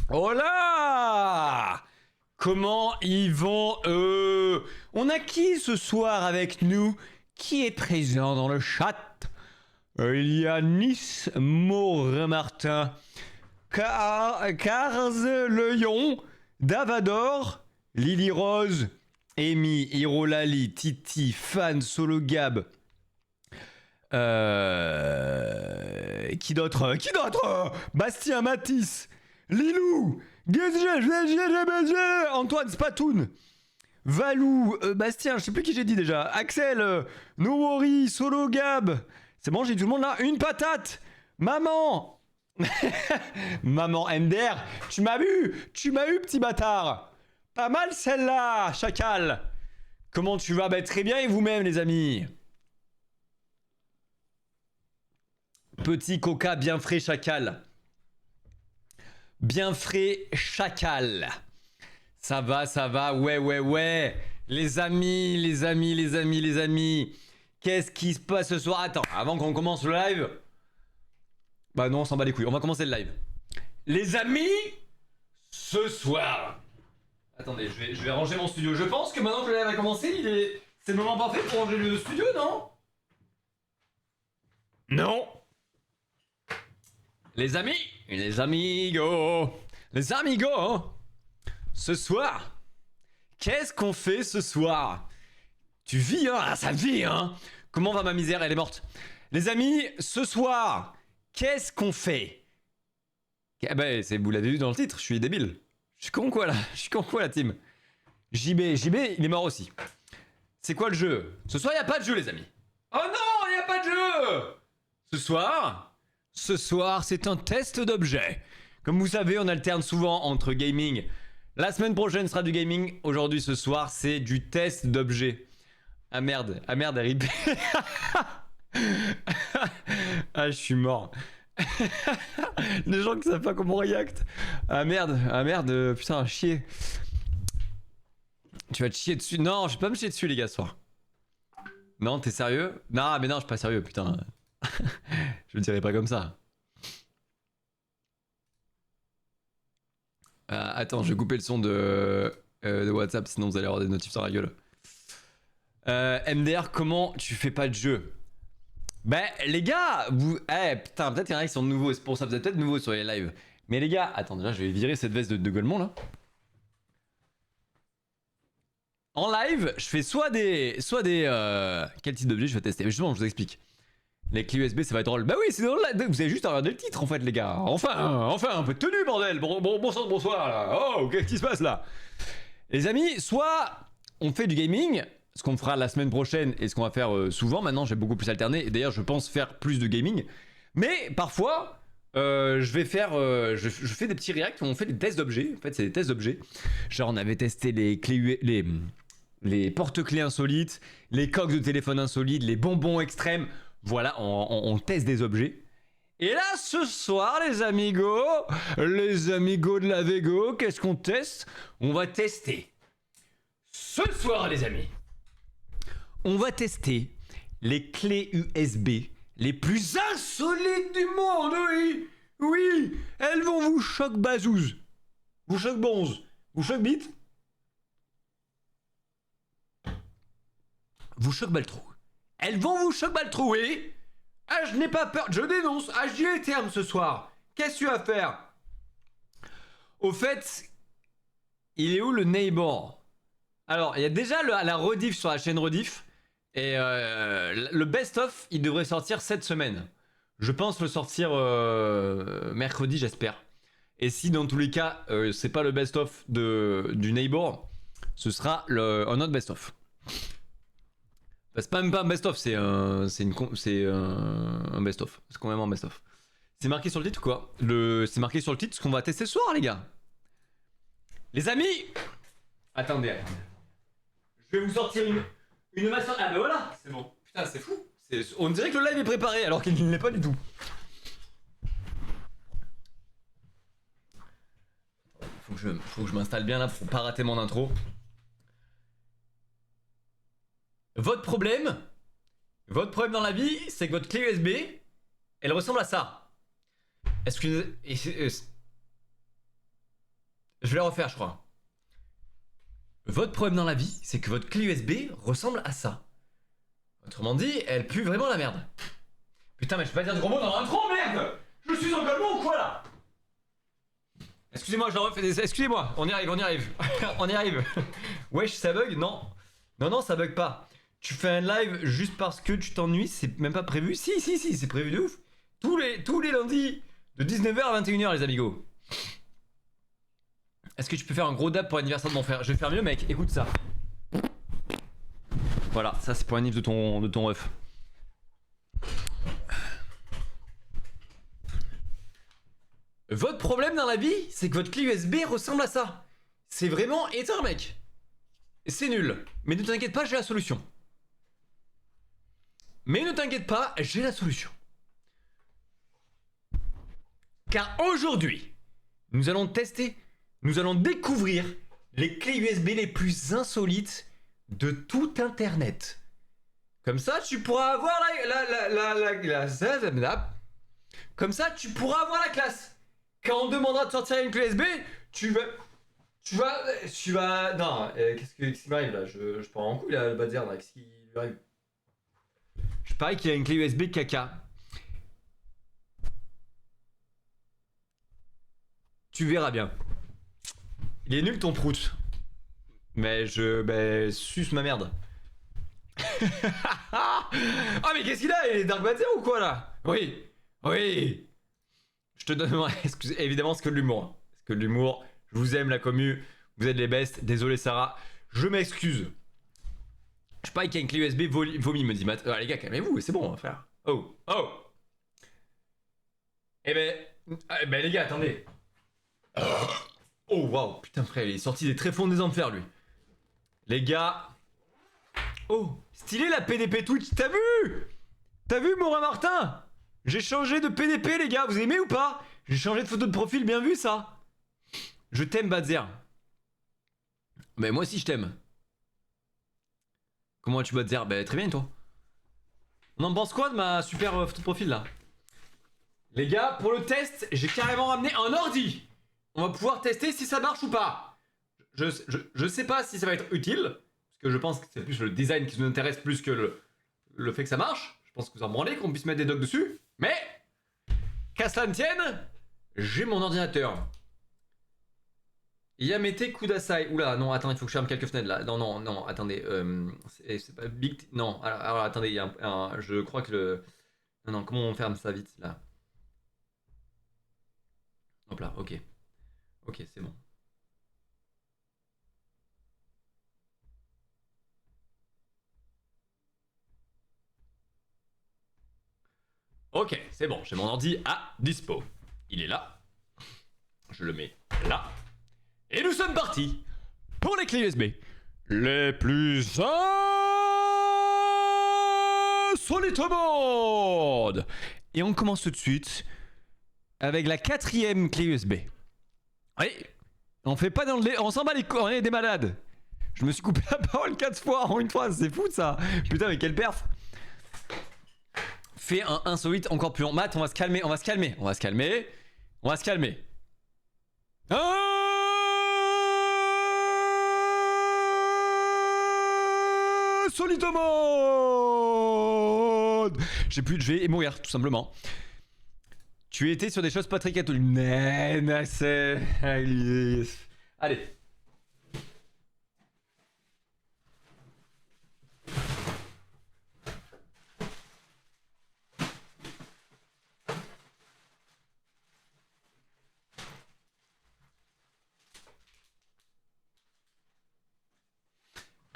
Oh là! Comment ils vont, eux? On a qui ce soir avec nous? Qui est présent dans le chat? Il y a Nice Morin-Martin, Cars Le Lion, Davador, Lily Rose, Amy, Hirolali, Titi, Fan, Solo Gab. Qui d'autre? Bastien Matisse, Lilou, Antoine Spatoun, Valou, Bastien, je sais plus qui j'ai dit déjà, Axel, Nowori, Solo Gab. C'est bon, j'ai tout le monde là. Une patate, maman. Maman MDR, tu m'as eu, petit bâtard. Pas mal celle-là, chacal. Comment tu vas? Bah très bien et vous-même les amis. Petit coca bien frais chacal. Bien frais chacal. Ça va, ouais. Les amis. Qu'est-ce qui se passe ce soir? Attends, avant qu'on commence le live. Bah non, on s'en bat les couilles, on va commencer le live. Les amis, ce soir. Attendez, je vais ranger mon studio. Je pense que maintenant que le live a commencé, c'est le moment parfait pour ranger le studio, non? Non. Les amigos, ce soir, qu'est-ce qu'on fait ce soir? Tu vis, hein? Ah, ça vit, hein? Comment va ma misère? Elle est morte. Les amis, ce soir, qu'est-ce qu'on fait? Bah, vous l'avez vu dans le titre, je suis débile. Je suis con quoi, la team? JB, il est mort aussi. C'est quoi le jeu? Ce soir, il n'y a pas de jeu, les amis. Oh non, il n'y a pas de jeu! Ce soir, c'est un test d'objet. Comme vous savez, on alterne souvent entre gaming. La semaine prochaine sera du gaming. Aujourd'hui, ce soir, c'est du test d'objet. Ah merde, RIP. Ah, je suis mort. Les gens qui savent pas comment react. Ah merde, putain, chier. Tu vas te chier dessus. Non, je vais pas me chier dessus, les gars, ce soir. Non, t'es sérieux? Non, mais non, je suis pas sérieux, putain. Je le dirais pas comme ça. Attends, je vais couper le son de WhatsApp, sinon vous allez avoir des notifs sur la gueule. MDR, comment tu fais pas de jeu? Ben, les gars, vous... putain, peut-être qu'il y en a qui sont nouveaux, c'est pour ça, vous êtes peut-être nouveaux sur les lives. Mais les gars, attends, déjà, je vais virer cette veste de Golemont, là. En live, je fais soit des... Quel type d'objet je vais tester? Justement, je vous explique. Les clés USB, ça va être drôle. Bah oui, c'est drôle, là. Vous avez juste à regarder le titre, en fait, les gars. Enfin, un peu de tenue, bordel. Bonsoir, là. Oh, qu'est-ce qui se passe, là? Les amis, soit on fait du gaming, ce qu'on fera la semaine prochaine et ce qu'on va faire souvent. Maintenant, j'ai beaucoup plus alterné. Et d'ailleurs, je pense faire plus de gaming. Mais parfois, je vais faire... je fais des petits reacts où on fait des tests d'objets. En fait, c'est des tests d'objets. Genre, on avait testé les clés... les porte-clés insolites, les coques de téléphone insolites, les bonbons extrêmes. Voilà, on teste des objets. Et là, ce soir, les amigos de la Vego, qu'est-ce qu'on teste? On va tester. Ce soir, les amis, on va tester les clés USB les plus insolites du monde, oui. Oui, elles vont vous choc bazouze, vous choc bonze, vous choc bite, vous choc baltrou. Elles vont vous choc baltrou, oui. Ah, je n'ai pas peur, je dénonce. Ah, j'y ai terme ce soir. Qu'est-ce que tu vas faire? Au fait, il est où le neighbor? Alors, il y a déjà la rediff sur la chaîne rediff. Et le best-of, il devrait sortir cette semaine. Je pense le sortir mercredi, j'espère. Et si dans tous les cas, c'est pas le best-of du neighbor, ce sera un autre best-of. Bah, c'est pas même pas un best-of, c'est un best-of. C'est quand même un best-of. C'est marqué sur le titre ou quoi? C'est marqué sur le titre ce qu'on va tester ce soir, les gars. Les amis, attendez. Je vais vous sortir une masse. Ah bah voilà, c'est bon. Putain, c'est fou. On dirait que le live est préparé alors qu'il ne l'est pas du tout. Faut que je m'installe bien là pour pas rater mon intro. Votre problème dans la vie, c'est que votre clé USB, elle ressemble à ça. Est-ce que... Je vais la refaire, je crois. Votre problème dans la vie, c'est que votre clé USB ressemble à ça. Autrement dit, elle pue vraiment la merde. Putain, mais je peux pas dire de gros mots dans l'intro, merde! Je suis en golemon ou quoi là? Excusez-moi, je la refais. Excusez-moi, on y arrive, on y arrive. On y arrive. Wesh, ça bug? Non. Non, non, ça bug pas. Tu fais un live juste parce que tu t'ennuies, c'est même pas prévu? Si, si, si, c'est prévu de ouf. Tous les lundis, de 19h à 21h, les amigos. Est-ce que tu peux faire un gros dab pour l'anniversaire de mon frère? Je vais faire mieux, mec, écoute ça. Voilà, ça c'est pour l'anniv de ton ref. Votre problème dans la vie, c'est que votre clé USB ressemble à ça. C'est vraiment éteint, mec. C'est nul. Mais ne t'inquiète pas, j'ai la solution. Mais ne t'inquiète pas, j'ai la solution. Car aujourd'hui, nous allons tester, nous allons découvrir les clés USB les plus insolites de tout Internet. Comme ça, tu pourras avoir comme ça, tu pourras avoir la classe. Quand on te demandera de sortir une clé USB, tu vas... Non, qu'est-ce qui m'arrive là? Je pars en couille là, le Badzer là, qu'est-ce qui lui arrive? Je parie qu'il a une clé USB caca. Tu verras bien. Il est nul ton prout. Mais suce ma merde. Ah mais qu'est-ce qu'il a? Il est Dark Badzer ou quoi là? Oui. Oui. Je te donne... Évidemment, c'est que de l'humour. C'est que de l'humour. Je vous aime la commu. Vous êtes les bestes. Désolé Sarah. Je m'excuse. Je parie qu'il y a une clé USB vomi, me dit Matt. Ah les gars, calmez-vous. C'est bon, frère. Oh. Oh. Eh ben les gars, attendez. Oh waouh. Putain frère, il est sorti des tréfonds des enfers lui. Les gars. Oh. Stylé la PDP Twitch. T'as vu? T'as vu Morin Martin? J'ai changé de PDP les gars, vous aimez ou pas? J'ai changé de photo de profil, bien vu ça. Je t'aime Badzer. Mais moi aussi je t'aime. Comment vas-tu Badzer? Bah très bien toi. On en pense quoi de ma super photo de profil là? Les gars, pour le test, j'ai carrément ramené un ordi. On va pouvoir tester si ça marche ou pas. Je sais pas si ça va être utile, parce que je pense que c'est plus le design qui nous intéresse plus que le fait que ça marche. Je pense que vous en branlez qu'on puisse mettre des docks dessus. Mais, qu'à cela ne tienne, j'ai mon ordinateur. Yamete Kudasai. Oula, non, attends, il faut que je ferme quelques fenêtres là. Non, non, non, attendez. C'est pas Big... Non, alors attendez, il y a je crois que le... Non, non, comment on ferme ça vite là? Hop là, ok. Ok, c'est bon. Ok, c'est bon, j'ai mon ordi à dispo. Il est là. Je le mets là. Et nous sommes partis pour les clés USB les plus insolites au monde. Et on commence tout de suite avec la 4ème clé USB. Oui, on fait pas dans le... On s'en bat les couilles, on est des malades. Je me suis coupé la parole 4 fois en une phrase, c'est fou ça. Putain, mais quelle perf. Fais un insolite encore plus long. Matt, on va se calmer, on va se calmer, on va se calmer. On va se calmer. Insolite au monde. J'ai plus, je vais mourir tout simplement. Tu étais sur des choses pas très catholiques. Allez.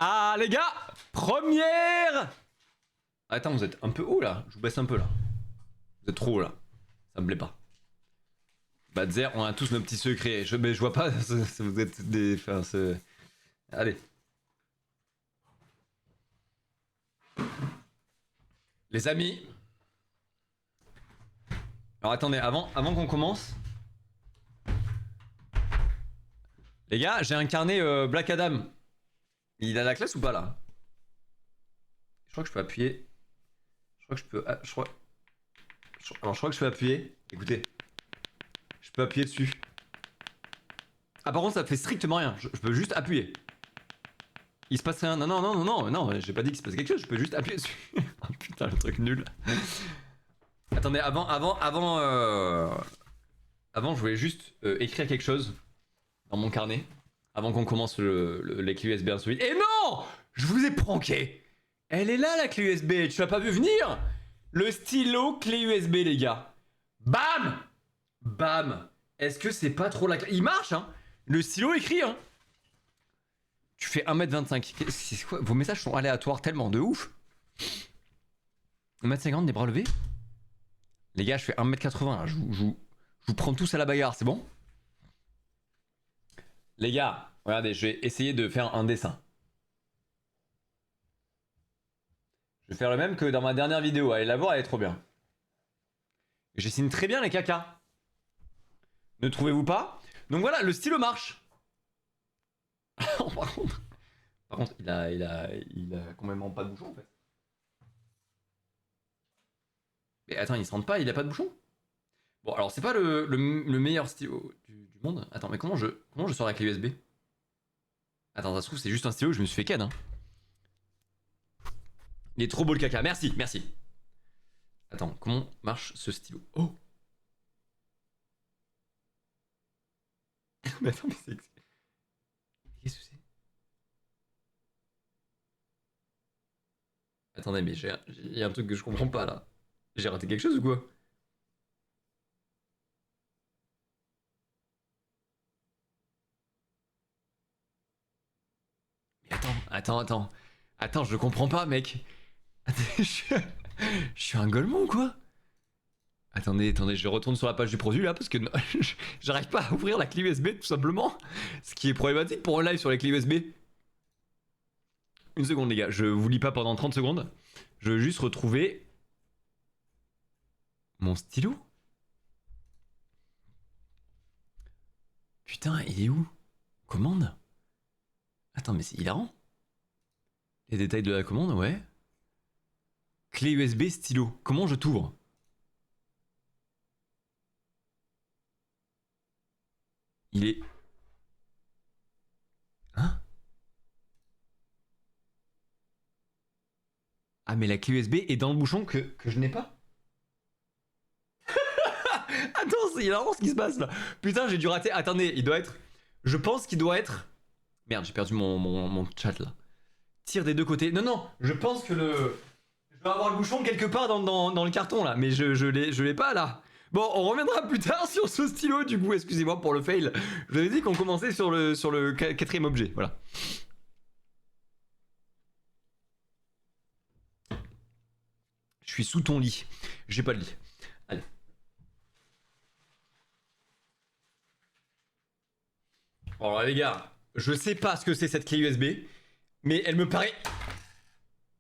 Ah les gars, première. Attends, vous êtes un peu haut là. Je vous baisse un peu là. Vous êtes trop haut là. Ça me plaît pas. Badzer, on a tous nos petits secrets. Mais je vois pas. Vous êtes des. Enfin, allez. Les amis. Alors attendez, avant qu'on commence. Les gars, j'ai incarné Black Adam. Il a la classe ou pas là? Je crois que je peux appuyer. Je crois que je peux. Alors je crois que je peux appuyer. Écoutez. Je peux appuyer dessus. Ah par contre ça fait strictement rien, je peux juste appuyer. Il se passe rien, non, j'ai pas dit qu'il se passe quelque chose, je peux juste appuyer dessus. Oh putain le truc nul. Attendez, avant je voulais juste écrire quelque chose dans mon carnet, avant qu'on commence les clés USB insolite. Et non, je vous ai pranké. Elle est là la clé USB, tu l'as pas vu venir? Le stylo clé USB les gars. Bam. Bam. Est-ce que c'est pas trop la clé? Il marche hein. Le stylo écrit hein. Tu fais 1m25. C'est quoi? Vos messages sont aléatoires tellement de ouf. 1m50 des bras levés. Les gars, je fais 1m80. Je vous prends tous à la bagarre, c'est bon? Les gars, regardez, je vais essayer de faire un dessin. Je vais faire le même que dans ma dernière vidéo. Allez la voir, elle est trop bien. Je dessine très bien les cacas. Ne trouvez-vous pas? Donc voilà, le stylo marche. par contre, il a complètement pas de bouchon en fait. Mais attends, il se rend pas, il a pas de bouchon? Bon, alors c'est pas le meilleur stylo du monde. Attends, mais comment je sors la clé USB? Attends, ça se trouve, c'est juste un stylo, je me suis fait ken. Hein. Il est trop beau le caca, merci, merci. Attends, comment marche ce stylo? Oh! Mais attends, mais c'est. Qu'est-ce que c'est? Attendez, mais il y a un truc que je comprends pas là. J'ai raté quelque chose ou quoi? Mais attends, je comprends pas, mec. je suis un golemon ou quoi? Attendez, je retourne sur la page du produit là parce que j'arrive pas à ouvrir la clé USB tout simplement. Ce qui est problématique pour un live sur les clés USB. Une seconde les gars, je vous lis pas pendant 30 secondes. Je veux juste retrouver mon stylo. Putain, il est où? Commande? Attends, mais c'est hilarant. Les détails de la commande, ouais. Clé USB stylo. Comment je t'ouvre? Il est... Hein? Ah mais la clé USB est dans le bouchon que je n'ai pas? Attends, c'est hilarant ce qui se passe là. Putain, j'ai dû rater. Attendez, il doit être... Je pense qu'il doit être... Merde, j'ai perdu mon chat là. Tire des deux côtés. Non, je pense que le... Je dois avoir le bouchon quelque part dans le carton là, mais je l'ai pas là. Bon, on reviendra plus tard sur ce stylo du coup, excusez-moi pour le fail. Je vous avais dit qu'on commençait sur le quatrième objet, voilà. Je suis sous ton lit. J'ai pas de lit. Allez. Bon, alors les gars, je sais pas ce que c'est cette clé USB, mais elle me paraît...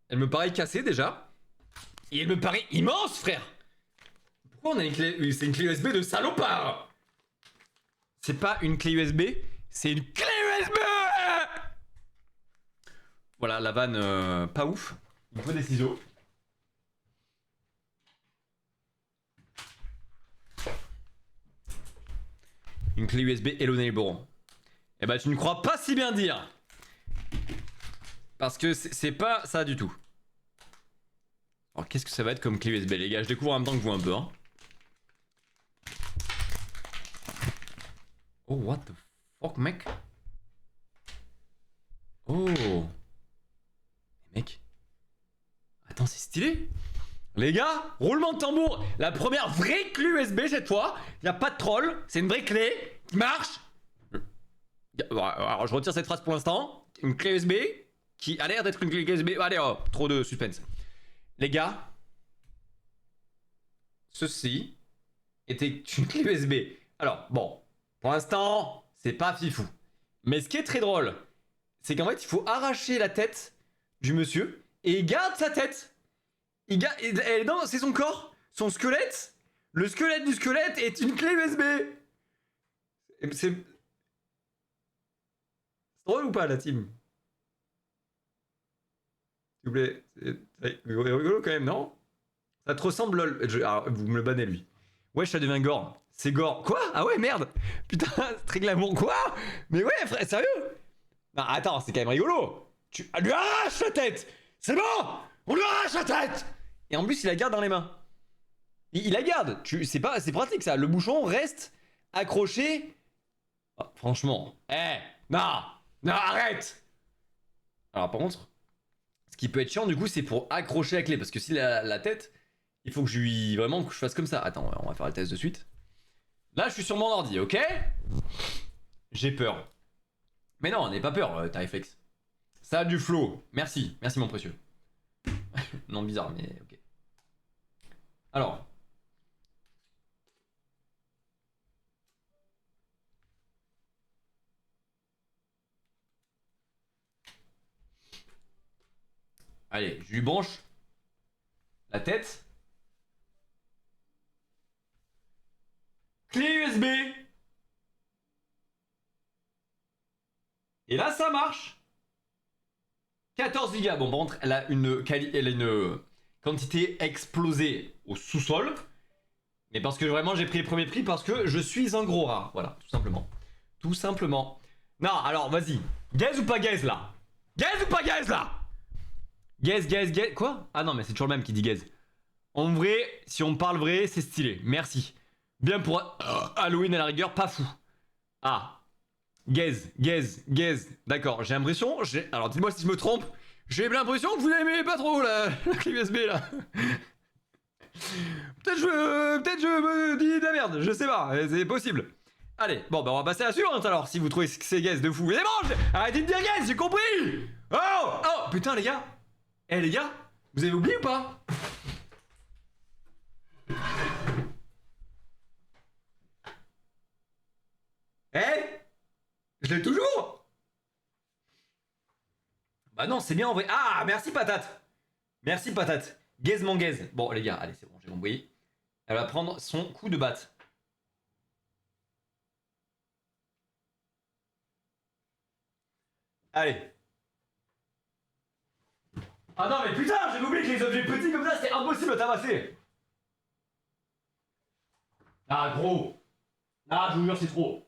Elle me paraît cassée déjà. Et elle me paraît immense, frère. Pourquoi on a une clé... C'est une clé USB de salopard. C'est pas une clé USB, c'est une clé USB. Voilà, la vanne pas ouf. Il faut des ciseaux. Une clé USB Hello Neighbor. Eh bah tu ne crois pas si bien dire. Parce que c'est pas ça du tout. Alors qu'est-ce que ça va être comme clé USB les gars? Je découvre en même temps que vous un peu hein. Oh what the fuck mec. Oh. Mec. Attends c'est stylé. Les gars, roulement de tambour. La première vraie clé USB cette fois. Y a pas de troll. C'est une vraie clé qui marche. Alors je retire cette phrase pour l'instant. Une clé USB qui a l'air d'être une clé USB. Allez, oh, trop de suspense. Les gars, ceci était une clé USB. Alors, bon, pour l'instant, c'est pas fifou. Mais ce qui est très drôle, c'est qu'en fait, il faut arracher la tête du monsieur et il garde sa tête. Non, c'est son corps, son squelette. Le squelette du squelette est une clé USB. C'est drôle ou pas, la team? S'il vous plaît. C'est rigolo quand même, non? Ça te ressemble, lol. Alors, vous me le bannez, lui. Wesh, ça devient gore. C'est gore. Quoi? Ah ouais, merde. Putain, c'est très glamour. Quoi? Mais ouais, frère, sérieux? Non, attends, c'est quand même rigolo. Tu lui arraches la tête. C'est bon. On lui arrache la tête. Et en plus, il la garde dans les mains. Il la garde. C'est pratique ça. Le bouchon reste accroché. Oh, franchement. Non. Non, arrête. Alors par contre, ce qui peut être chiant du coup, c'est pour accrocher la clé. Parce que si la tête, il faut que je lui... Vraiment que je fasse comme ça. Attends, on va faire le test de suite. Là, je suis sur mon ordi, ok? J'ai peur. Mais non, n'aie pas peur, t'as réflexe. Ça a du flow. Merci. Merci mon précieux. Non, bizarre, mais ok. Alors. Allez, je lui branche la tête. Clé USB. Et là, ça marche. 14 Go. Bon, par contre, elle a une quantité explosée au sous-sol. Mais parce que vraiment, j'ai pris les premiers prix parce que je suis un gros rat. Voilà, tout simplement. Tout simplement. Non, alors, vas-y. Gaze ou pas gaze, là? Gaze ou pas gaze, là? Gaze, gaze, gaze. Quoi? Ah non, mais c'est toujours le même qui dit gaze. En vrai, si on parle vrai, c'est stylé. Merci. Bien pour Halloween à la rigueur, pas fou. Ah. Gaze, gaze, gaze. D'accord, j'ai l'impression... Alors dites-moi si je me trompe. J'ai l'impression que vous n'aimez pas trop la clé USB là. Peut-être je me dis de la merde, je sais pas, c'est possible. Allez, bon bah on va passer à la suivante alors, si vous trouvez que c'est gaze de fou. Mais bon, arrêtez de dire gaze, j'ai compris. Oh putain les gars. Les gars, vous avez oublié ou pas? Je l'ai toujours. Bah non, c'est bien en vrai. Ah, merci patate. Merci patate. Gaze mon gaze. Bon les gars, allez c'est bon, j'ai compris. Elle va prendre son coup de batte. Allez. Ah non mais putain, j'avais oublié que les objets petits comme ça, c'est impossible à tabasser. Ah gros. Ah je vous jure c'est trop.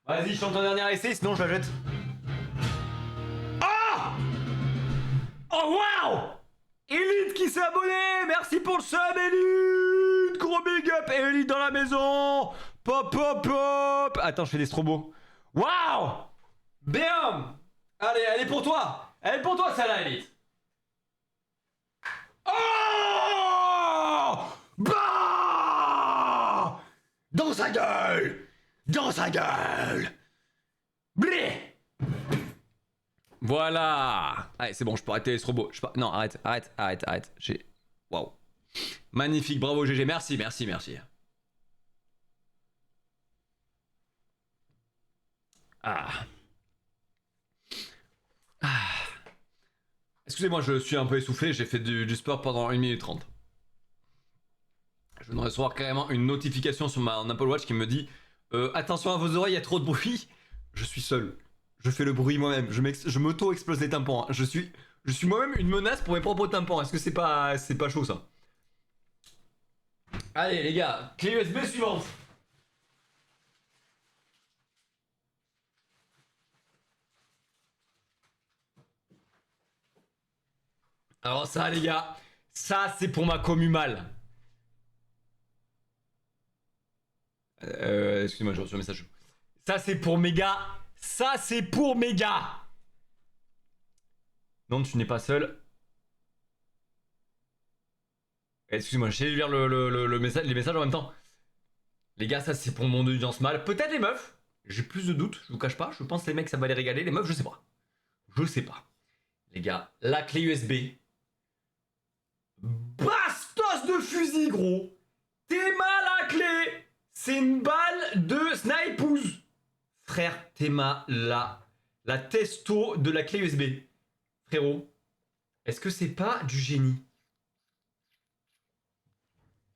Vas-y, chante ton dernier essai, sinon je la jette. Ah! Oh waouh! Elite qui s'est abonné! Merci pour le sub, Elite! Gros big up! Elite dans la maison! Pop, pop, pop! Attends, je fais des strobos. Waouh! Bam! Allez, elle est pour toi! Elle est pour toi, celle-là, Elite! Oh! Bah! Dans sa gueule! Dans sa gueule! Blé! Voilà! Allez, c'est bon, je peux arrêter les strobos. Non, arrête. J'ai... Waouh. Magnifique, bravo GG, merci. Excusez-moi, je suis un peu essoufflé, j'ai fait du sport pendant 1 minute 30. Je viens de recevoir carrément une notification sur ma Apple Watch qui me dit attention à vos oreilles, il y a trop de bruit. Je suis seul. Je fais le bruit moi-même. Je m'auto-explose les tympans. Hein. Je suis moi-même une menace pour mes propres tympans. Est-ce que c'est pas chaud ça? Allez les gars, clé USB suivante. Alors ça les gars, ça c'est pour ma commu mal. Excusez-moi, j'ai reçu un message. Ça c'est pour méga. Ça c'est pour méga. Non, tu n'es pas seul. Excusez-moi, j'essaie de lire les messages en même temps. Les gars, ça c'est pour mon audience mâle. Peut-être les meufs. J'ai plus de doutes, je vous cache pas. Je pense que les mecs ça va les régaler. Les meufs, je sais pas. Je sais pas. Les gars, la clé USB. Bastos de fusil, gros. T'es mal à clé. C'est une balle de snipeuse. Frère, t'es mal la testo de la clé USB. Frérot, est-ce que c'est pas du génie?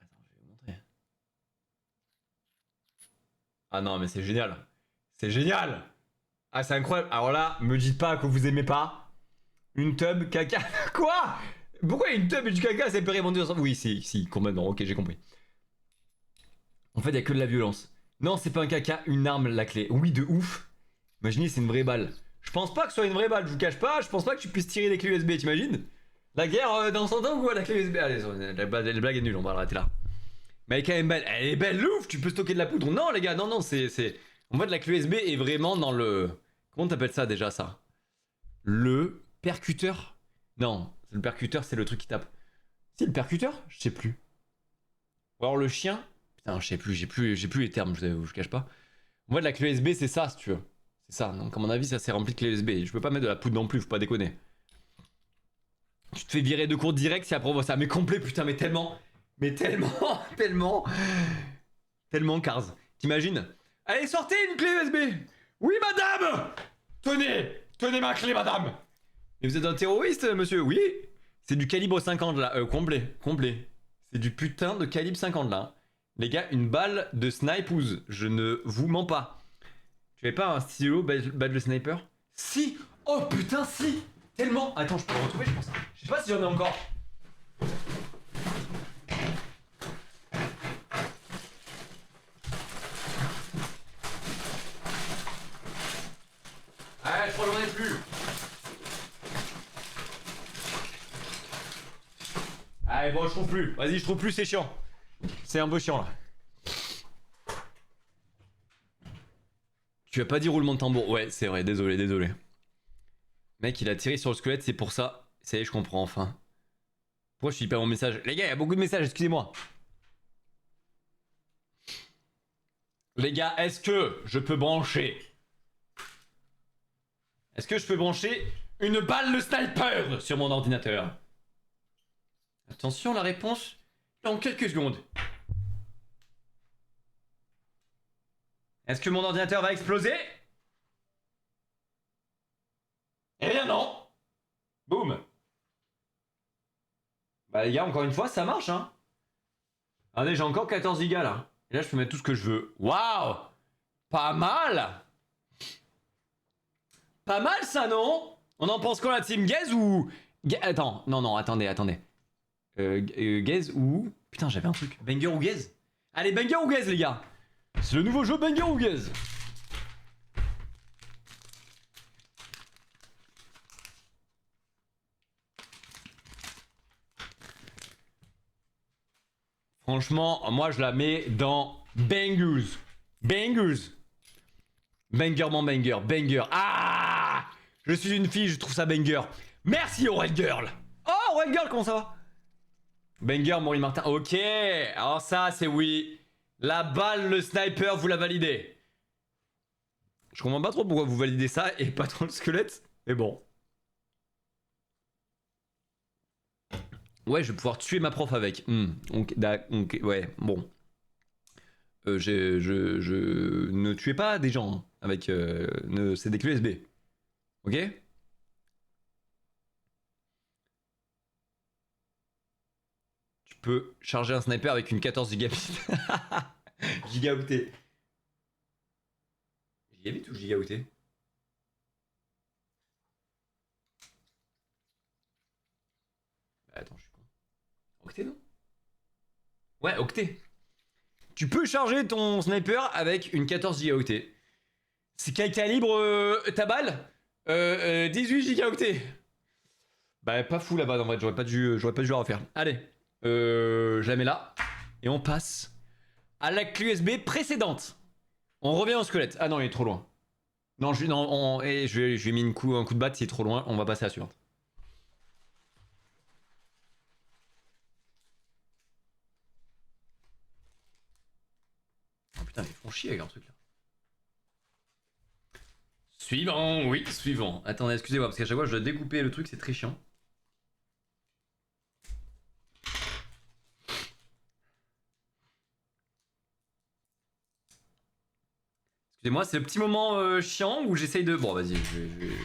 Attends, je vais vous montrer. Ah non, mais c'est génial. C'est génial. Ah, c'est incroyable. Alors là, me dites pas que vous aimez pas. Une tub caca. Quoi? Pourquoi une tub et du caca, ça peut répondre ensemble? Oui, si, complètement. Ok, j'ai compris. En fait, il y a que de la violence. Non, c'est pas un caca, une arme, la clé. Oui, de ouf. Imaginez, c'est une vraie balle. Je pense pas que ce soit une vraie balle, je vous cache pas. Je pense pas que tu puisses tirer des clés USB, t'imagines? La guerre dans 100 ans ou quoi, la clé USB? Allez, la blague est nulle, on va l'arrêter là. Mais elle est quand même belle. Elle est belle, ouf, tu peux stocker de la poudre. Non, les gars, non, non, c'est. En fait, la clé USB est vraiment dans le. Comment t'appelles ça déjà, ça? Le percuteur? Non, le percuteur, c'est le truc qui tape. C'est le percuteur? Je sais plus. Ou alors le chien? Putain, je sais plus, j'ai plus les termes, je cache pas. En fait, la clé USB, c'est ça, si tu veux. C'est ça. Donc, à mon avis, ça c'est rempli de clé USB. Je peux pas mettre de la poudre non plus, faut pas déconner. Tu te fais virer de cours direct si après on voit ça. Mais complet, putain, mais tellement. Mais tellement, tellement. Tellement Cars. T'imagines? Allez, sortez une clé USB! Oui, madame! Tenez ma clé, madame! Mais vous êtes un terroriste, monsieur? Oui! C'est du calibre 50 là, complet. C'est du putain de calibre 50 là. Les gars, une balle de snipeuse, je ne vous mens pas. Tu avais pas un stylo balle de sniper? Si! Oh putain, si! Tellement! Attends, je peux le retrouver, je pense. Je sais pas si j'en ai encore. Ah, je crois que j'en ai plus. Allez, bon, je trouve plus. Vas-y, je trouve plus, c'est chiant. C'est un peu chiant là. Tu as pas dit roulement de tambour? Ouais, c'est vrai, désolé. Mec, il a tiré sur le squelette, c'est pour ça. Ça y est, je comprends enfin. Pourquoi je suis hyper mon message? Les gars, il y a beaucoup de messages, excusez-moi. Les gars, est-ce que je peux brancher? Est-ce que je peux brancher une balle de sniper sur mon ordinateur? Attention, la réponse dans quelques secondes. Est-ce que mon ordinateur va exploser? Eh bien non. Boum. Bah les gars, encore une fois, ça marche, hein. Allez, j'ai encore 14 gigas là. Et là, je peux mettre tout ce que je veux. Waouh! Pas mal! Pas mal ça, non? On en pense quoi, la team Gaze ou... Attends, non, attendez. Gaze ou... Putain, j'avais un truc. Banger ou Gaze? Allez, Banger ou Gaze, les gars? C'est le nouveau jeu Banger ou Gaze? Franchement, moi je la mets dans Bangers. Bangers. Banger. Ah! Je suis une fille, je trouve ça banger. Merci, Red Girl. Oh, Red Girl, comment ça va? Banger, Maurice Martin. Ok, alors ça, c'est oui. La balle, le sniper, vous la validez. Je comprends pas trop pourquoi vous validez ça et pas trop le squelette. Mais bon. Ouais, je vais pouvoir tuer ma prof avec. Ouais, bon. Je ne tuez pas des gens avec. C'est des clés USB. Ok? Tu peux charger un sniper avec une 14 gigabit. Gigaouté. Gigabit ou gigaouté? Attends, je suis con. Octet, non? Ouais, octet. Tu peux charger ton sniper avec une 14 gigaoctet. C'est quel calibre ta balle 18 gigaoctets. Bah pas fou là-bas en vrai, j'aurais pas dû la refaire. Allez, je la mets là. Et on passe à la clé USB précédente. On revient au squelette. Ah non, il est trop loin. Non, je lui ai mis un coup de batte, il est trop loin. On va passer à la suivante. Oh putain, ils font chier avec leur truc là. Suivant, oui, suivant. Attendez, excusez-moi, parce qu'à chaque fois je dois découper le truc, c'est très chiant. Excusez-moi, c'est le petit moment chiant où j'essaye de... Bon, vas-y, je vais...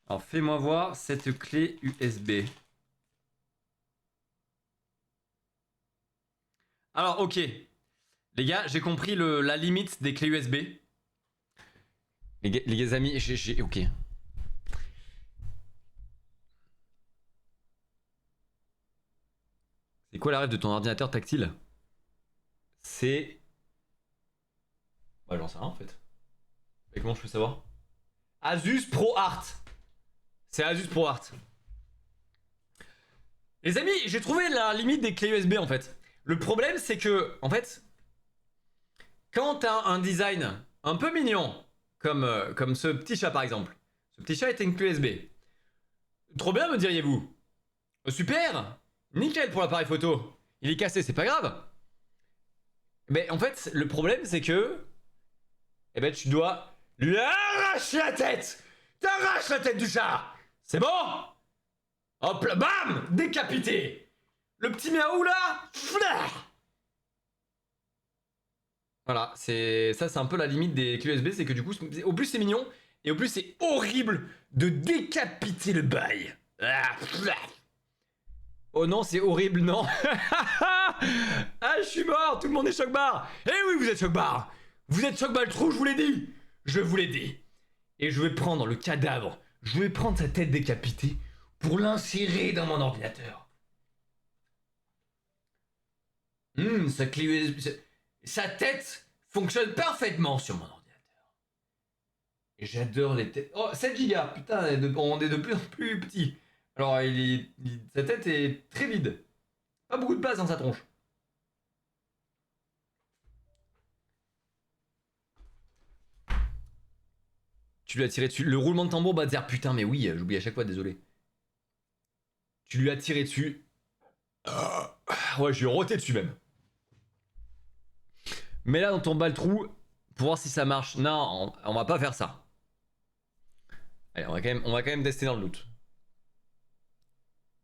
Alors, fais-moi voir cette clé USB. Alors, ok. Les gars, j'ai compris la limite des clés USB. Les amis, ok. C'est quoi la rêve de ton ordinateur tactile? C'est... Bah j'en sais rien en fait. Mais comment je peux savoir? Asus Pro Art. C'est Asus Pro Art. Les amis, j'ai trouvé la limite des clés USB en fait. Le problème c'est que, en fait, quand t'as un design un peu mignon, comme ce petit chat par exemple. Ce petit chat était une clé USB. Trop bien me diriez-vous. Super. Nickel pour l'appareil photo. Il est cassé, c'est pas grave. Mais en fait, le problème c'est que... Eh ben tu dois lui arracher la tête. T'arraches la tête du chat. C'est bon? Hop là, bam! Décapité! Le petit miaou là! Fleur! Voilà, c'est ça, c'est un peu la limite des clés USB, c'est que du coup, au plus c'est mignon, et au plus c'est horrible de décapiter le bail. Ah, oh non, c'est horrible, non? Ah, je suis mort, tout le monde est choc-bar! Eh oui, vous êtes choc-bar! Vous êtes choc-bar le trou, je vous l'ai dit! Je vous l'ai dit! Et je vais prendre le cadavre, je vais prendre sa tête décapitée pour l'insérer dans mon ordinateur. Sa clé USB... Sa tête fonctionne parfaitement sur mon ordinateur. Et j'adore les têtes... Oh, 7 Go, putain, on est de plus en plus petit. Alors, sa tête est très vide. Pas beaucoup de place dans sa tronche. Tu lui as tiré dessus. Le roulement de tambour va te dire putain, mais oui, j'oublie à chaque fois, désolé. Tu lui as tiré dessus. Ouais, je lui ai roté dessus même. Mais là dans ton bas le trou pour voir si ça marche. Non, on va pas faire ça. Allez, on va quand même tester dans le doute.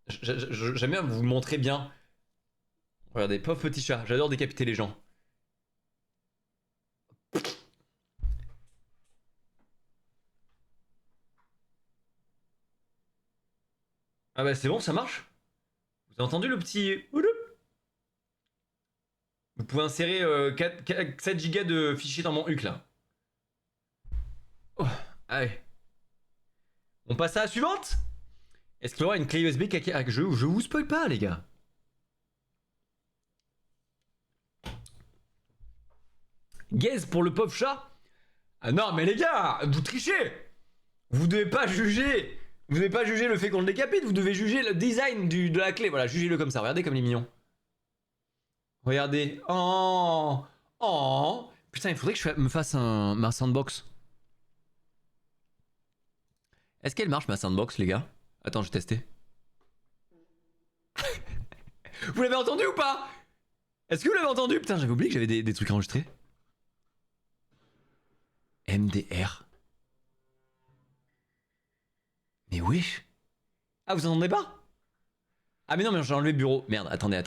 J'aime bien vous montrer bien. Regardez, pauvre petit chat, j'adore décapiter les gens. Ah bah c'est bon, ça marche. Vous avez entendu le petit... Vous pouvez insérer 7 Go de fichiers dans mon HUC là. Oh, allez. On passe à la suivante. Est-ce qu'il y aura une clé USB caca? Je vous spoil pas les gars. Gaze pour le pauvre chat. Ah non mais les gars, vous trichez. Vous devez pas juger. Vous devez pas juger le fait qu'on le décapite, vous devez juger le design de la clé. Voilà, jugez-le comme ça. Regardez comme il est mignon. Regardez. Oh. Oh. Putain, il faudrait que je me fasse ma sandbox. Est-ce qu'elle marche ma sandbox, les gars? Attends, je vais tester. Vous l'avez entendu ou pas? Est-ce que vous l'avez entendu? Putain, j'avais oublié que j'avais des trucs enregistrés. MDR. Mais wesh. Ah, vous entendez pas? Ah mais non, mais j'ai enlevé le bureau. Merde, attendez.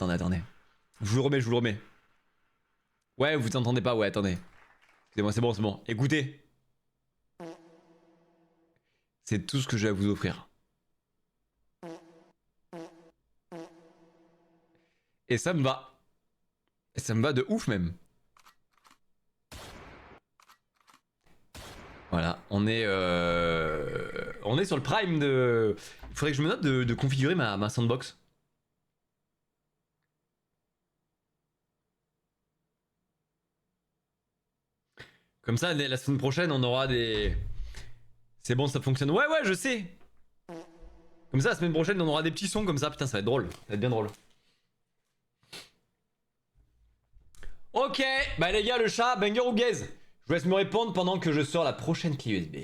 Je vous le remets, je vous le remets. Ouais, vous entendez pas, ouais, attendez. Excusez-moi, c'est bon. Écoutez. C'est tout ce que j'ai à vous offrir. Et ça me va. Et ça me va de ouf même. Voilà, on est sur le prime de... Il faudrait que je me note de configurer ma sandbox. Comme ça, la semaine prochaine, on aura des... C'est bon, ça fonctionne. Ouais, je sais. Comme ça, la semaine prochaine, on aura des petits sons comme ça. Putain, ça va être drôle. Ça va être bien drôle. Ok, bah les gars, le chat, banger ou gaze? Je vous laisse me répondre pendant que je sors la prochaine clé USB.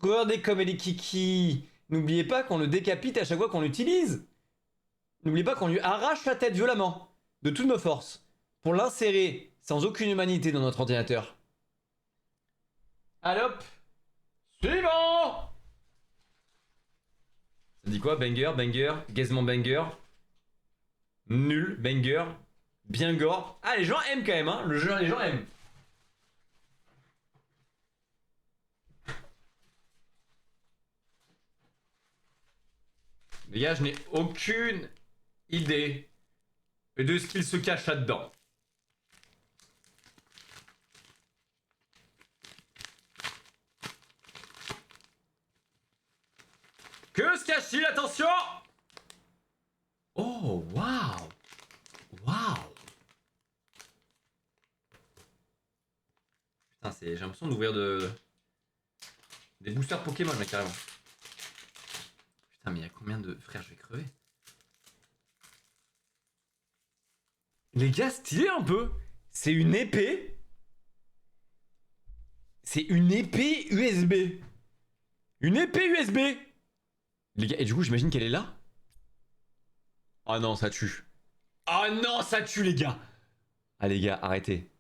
Regardez comme elle est kiki. N'oubliez pas qu'on le décapite à chaque fois qu'on l'utilise. N'oubliez pas qu'on lui arrache la tête violemment, de toutes nos forces, pour l'insérer sans aucune humanité dans notre ordinateur. Allez hop. Suivant. Ça dit quoi? Banger, gazement banger. Nul, banger. Bien gore. Ah, les gens aiment quand même, hein. Le jeu, les gens aiment. Les gars, je n'ai aucune idée de ce qu'il se cache là-dedans. Que se cache-t-il? Attention! Oh, waouh! Waouh. Putain, j'ai l'impression d'ouvrir des boosters Pokémon là carrément. Putain, mais il y a combien de... Frère, je vais crever. Les gars, stylé un peu. C'est une épée. C'est une épée USB. Une épée USB. Les gars, et du coup, j'imagine qu'elle est là. Ah non, ça tue. Ah non, ça tue, les gars. Ah, les gars, arrêtez.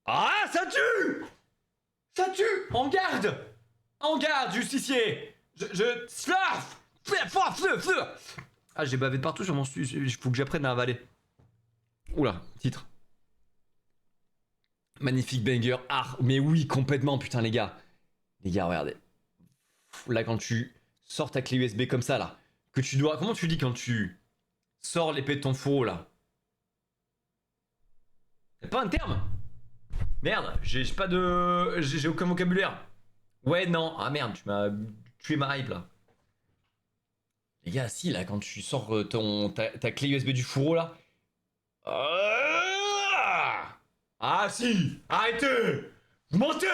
Ah, ça tue. Ça tue. En garde. En garde, justicier. Slaf. Ah, j'ai bavé de partout sur mon... Il faut que j'apprenne à avaler. Oula, titre. Magnifique banger. Ah, mais oui, complètement, putain, les gars. Les gars, regardez. Là, quand tu sors ta clé USB comme ça, là, que tu dois... Comment tu dis quand tu sors l'épée de ton fourreau, là? Y'a pas un terme? Merde, j'ai pas de... J'ai aucun vocabulaire. Ouais, non. Ah merde, tu m'as tué ma hype, là. Les gars, si, là, quand tu sors ta clé USB du fourreau, là... Ah si! Arrêtez! Vous mentez!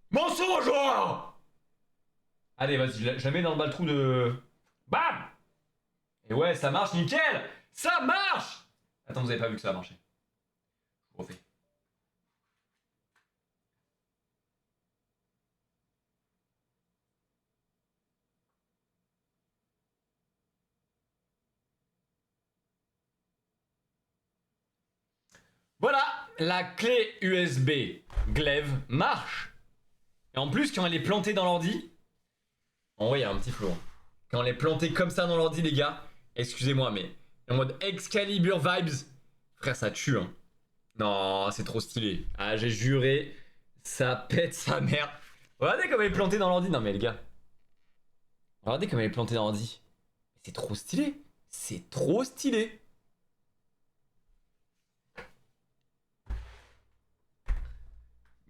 Mensonge! Allez, vas-y, je la mets dans le bas-le-trou de... Bam! Et ouais, ça marche, nickel! Ça marche! Attends, vous avez pas vu que ça a marché. Je vous refais. Voilà, la clé USB Glaive marche. Et en plus, quand elle est plantée dans l'ordi... En vrai, il y a un petit flow. Quand elle est plantée comme ça dans l'ordi, les gars, excusez-moi, mais en mode Excalibur vibes, frère, ça tue, hein. Non, c'est trop stylé. Ah, j'ai juré, ça pète sa mère. Regardez comme elle est plantée dans l'ordi. Non, mais les gars, regardez comme elle est plantée dans l'ordi. C'est trop stylé. C'est trop stylé.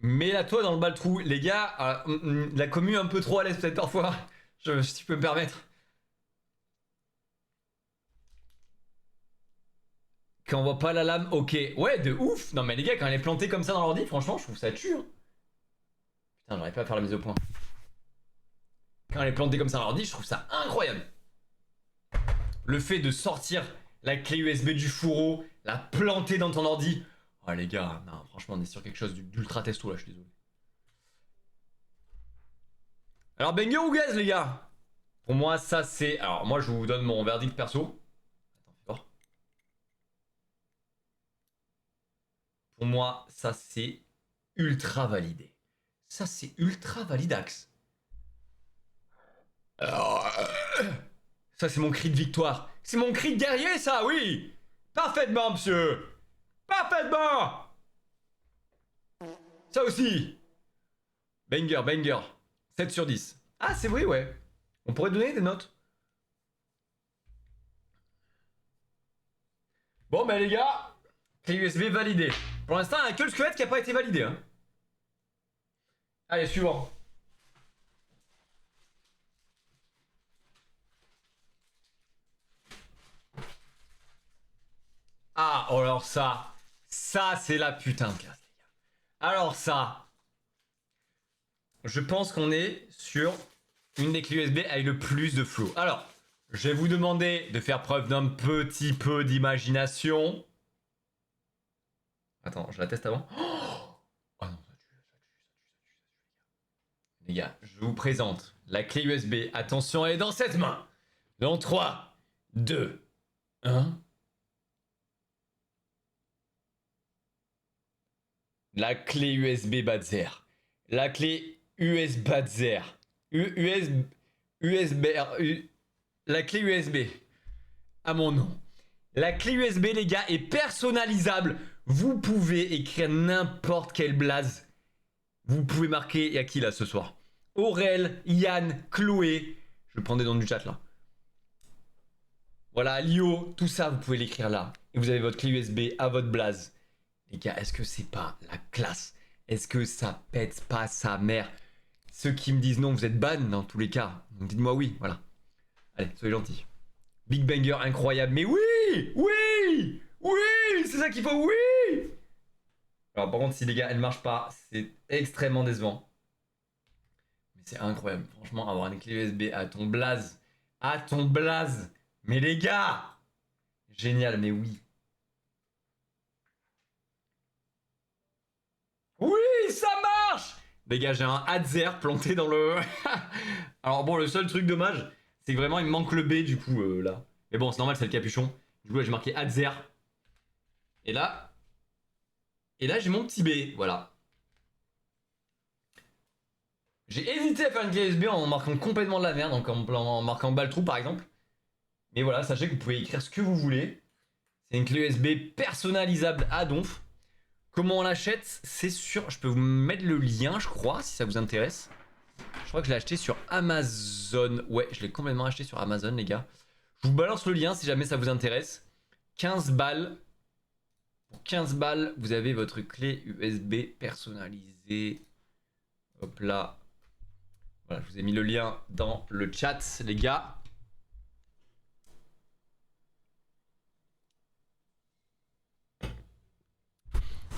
Mets-la toi dans le bas le trou. Les gars, la commu un peu trop à l'aise peut-être parfois. Si tu peux me permettre. Quand on voit pas la lame, ok. Ouais, de ouf. Non mais les gars, quand elle est plantée comme ça dans l'ordi, franchement, je trouve ça tue, hein. Putain, j'arrive pas à faire la mise au point. Quand elle est plantée comme ça dans l'ordi, je trouve ça incroyable. Le fait de sortir la clé USB du fourreau, la planter dans ton ordi. Oh les gars, non, franchement, on est sur quelque chose d'ultra testo là, je suis désolé. Alors, banger ou gaz, les gars? Pour moi, ça c'est... Alors, moi, je vous donne mon verdict perso. Attends, fais voir. Pour moi, ça c'est ultra validé. Ça c'est ultra validax. Alors, ça c'est mon cri de victoire. C'est mon cri de guerrier, ça, oui. Parfaitement, monsieur. Parfaitement. Ça aussi. Banger, banger. 7 sur 10. Ah, c'est vrai, ouais. On pourrait donner des notes. Bon, bah les gars, clé USB validée. Pour l'instant, il n'y a que le squelette qui n'a pas été validé, hein. Allez, suivant. Ah, alors ça c'est la putain de classe, les gars. Alors ça, je pense qu'on est sur une des clés USB avec le plus de flow. Alors, je vais vous demander de faire preuve d'un petit peu d'imagination. Attends, je la teste avant. Oh non, ça tue. Les gars, je vous présente la clé USB. Attention, elle est dans cette main. Dans 3, 2, 1. La clé USB Badzer. La clé USB Badzer. La clé USB. À mon nom. La clé USB, les gars, est personnalisable. Vous pouvez écrire n'importe quelle blase. Vous pouvez marquer, il y a qui là ce soir? Aurel, Yann, Chloé. Je prends des noms du chat là. Voilà, Lio, tout ça, vous pouvez l'écrire là. Et vous avez votre clé USB à votre blase. Les gars, est-ce que c'est pas la classe? Est-ce que ça pète pas sa mère? Ceux qui me disent non, vous êtes ban dans tous les cas. Donc dites-moi oui, voilà. Allez, soyez gentils. Big banger incroyable. Mais oui, oui, oui, c'est ça qu'il faut, oui. Alors par contre, si les gars, elle marche pas, c'est extrêmement décevant. Mais c'est incroyable. Franchement, avoir une clé USB à ton blaze. À ton blaze. Mais les gars, génial, mais oui. Oui, ça marche. Les gars, j'ai un Hadzer planté dans le... Alors bon, le seul truc dommage, c'est que vraiment, il me manque le B, du coup, là. Mais bon, c'est normal, c'est le capuchon. Du coup, là, j'ai marqué Hadzer. Et là... Et là, j'ai mon petit B, voilà. J'ai hésité à faire une clé USB en marquant complètement de la merde, donc en marquant Baltrou, par exemple. Mais voilà, sachez que vous pouvez écrire ce que vous voulez. C'est une clé USB personnalisable à donf. Comment on l'achète? C'est sur... Je peux vous mettre le lien, je crois, si ça vous intéresse. Je crois que je l'ai acheté sur Amazon. Ouais, je l'ai complètement acheté sur Amazon, les gars. Je vous balance le lien si jamais ça vous intéresse. 15 balles. Pour 15 balles, vous avez votre clé USB personnalisée. Hop là. Voilà, je vous ai mis le lien dans le chat, les gars.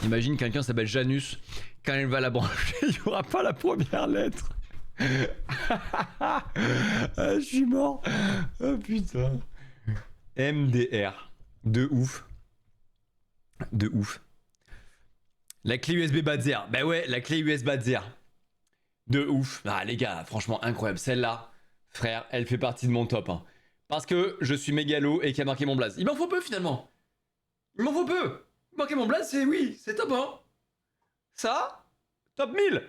Imagine quelqu'un s'appelle Janus. Quand elle va la brancher, il n'y aura pas la première lettre. Ah, je suis mort. Oh putain. MDR. De ouf. De ouf. La clé USB Badzer. Bah ouais, la clé USB Badzer. De ouf. Ah les gars, franchement incroyable. Celle-là, frère, elle fait partie de mon top. Hein. Parce que je suis mégalo et qui a marqué mon blaze. Il m'en faut peu finalement. Il m'en faut peu. Marquer mon blaze, c'est oui, c'est top 1. Ça, top 1000.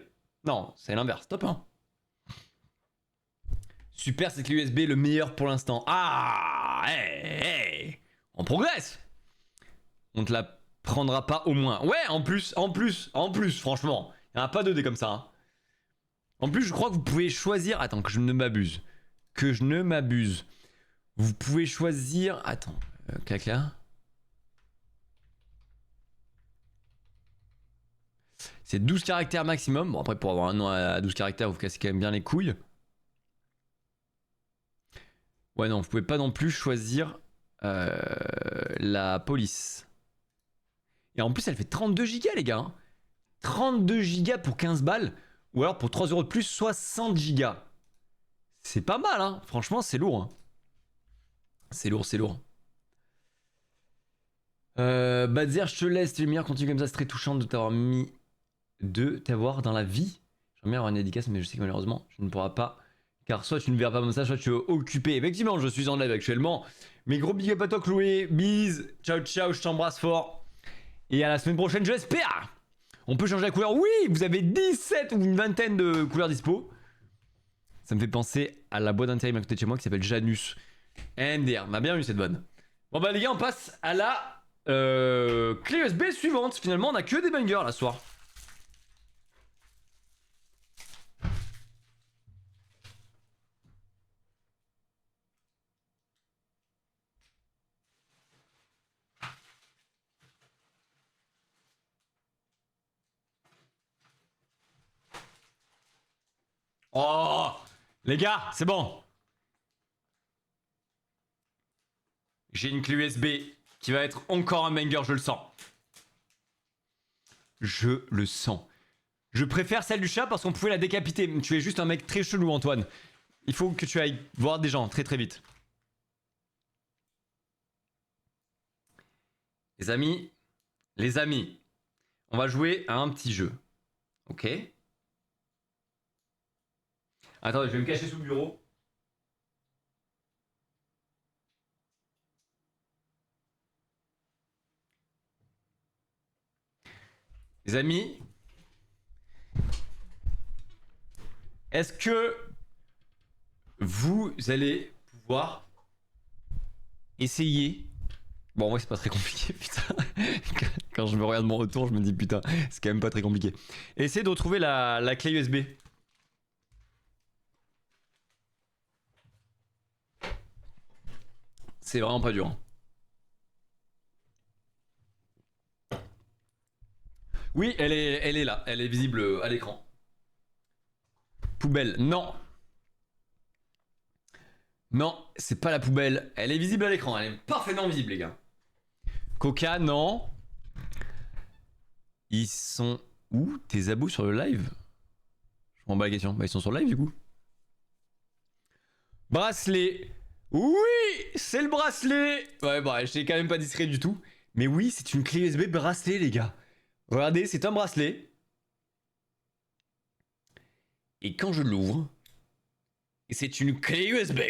Non, c'est l'inverse, top 1. Super, cette clé USB, le meilleur pour l'instant. Ah, hey, on progresse. On te la prendra pas au moins. Ouais, en plus, franchement. Il n'y en a pas deux des comme ça. Hein. En plus, je crois que vous pouvez choisir... Attends, que je ne m'abuse. Que je ne m'abuse. Vous pouvez choisir... Attends, clac là. C'est 12 caractères maximum. Bon, après, pour avoir un nom à 12 caractères, vous cassez quand même bien les couilles. Ouais, non, vous pouvez pas non plus choisir la police. Et en plus, elle fait 32 gigas, les gars. Hein. 32 gigas pour 15 balles. Ou alors, pour 3 euros de plus, 60 gigas. C'est pas mal, hein. Franchement, c'est lourd. Hein. C'est lourd, c'est lourd. Badzer, je te laisse. Tu es le meilleur. Continue comme ça. C'est très touchant de t'avoir mis... De t'avoir dans la vie. J'aimerais bien avoir une dédicace, mais je sais que malheureusement, je ne pourrai pas. Car soit tu ne verras pas mon message, soit tu es occupé. Effectivement, je suis en live actuellement. Mais gros big up à toi, Chloé. Bise. Ciao, ciao. Je t'embrasse fort. Et à la semaine prochaine, je l'espère. On peut changer la couleur. Oui, vous avez 17 ou une vingtaine de couleurs dispo. Ça me fait penser à la boîte d'intérim à côté de chez moi qui s'appelle Janus. NDR. M'a bien eu cette bonne. Bon, bah, les gars, on passe à la clé USB suivante. Finalement, on a que des bangers là ce soir. Oh, les gars, c'est bon. J'ai une clé USB qui va être encore un banger, je le sens. Je le sens. Je préfère celle du chat parce qu'on pouvait la décapiter. Tu es juste un mec très chelou, Antoine. Il faut que tu ailles voir des gens très très vite. Les amis, on va jouer à un petit jeu. Ok? Attendez, je vais me cacher sous le bureau. Les amis, est-ce que vous allez pouvoir essayer... Bon, moi, c'est pas très compliqué, putain. Quand je me regarde mon retour, je me dis, putain, c'est quand même pas très compliqué. Essayez de retrouver la clé USB. C'est vraiment pas dur. Hein. Oui, elle est là. Elle est visible à l'écran. Poubelle, non. Non, c'est pas la poubelle. Elle est visible à l'écran. Elle est parfaitement visible, les gars. Coca, non. Ils sont où tes abos sur le live? Je m'en bats la question. Bah, ils sont sur le live, du coup. Bracelet. Oui, c'est le bracelet. Ouais, bah, j'étais quand même pas discret du tout. Mais oui, c'est une clé USB bracelet, les gars. Regardez, c'est un bracelet. Et quand je l'ouvre, c'est une clé USB.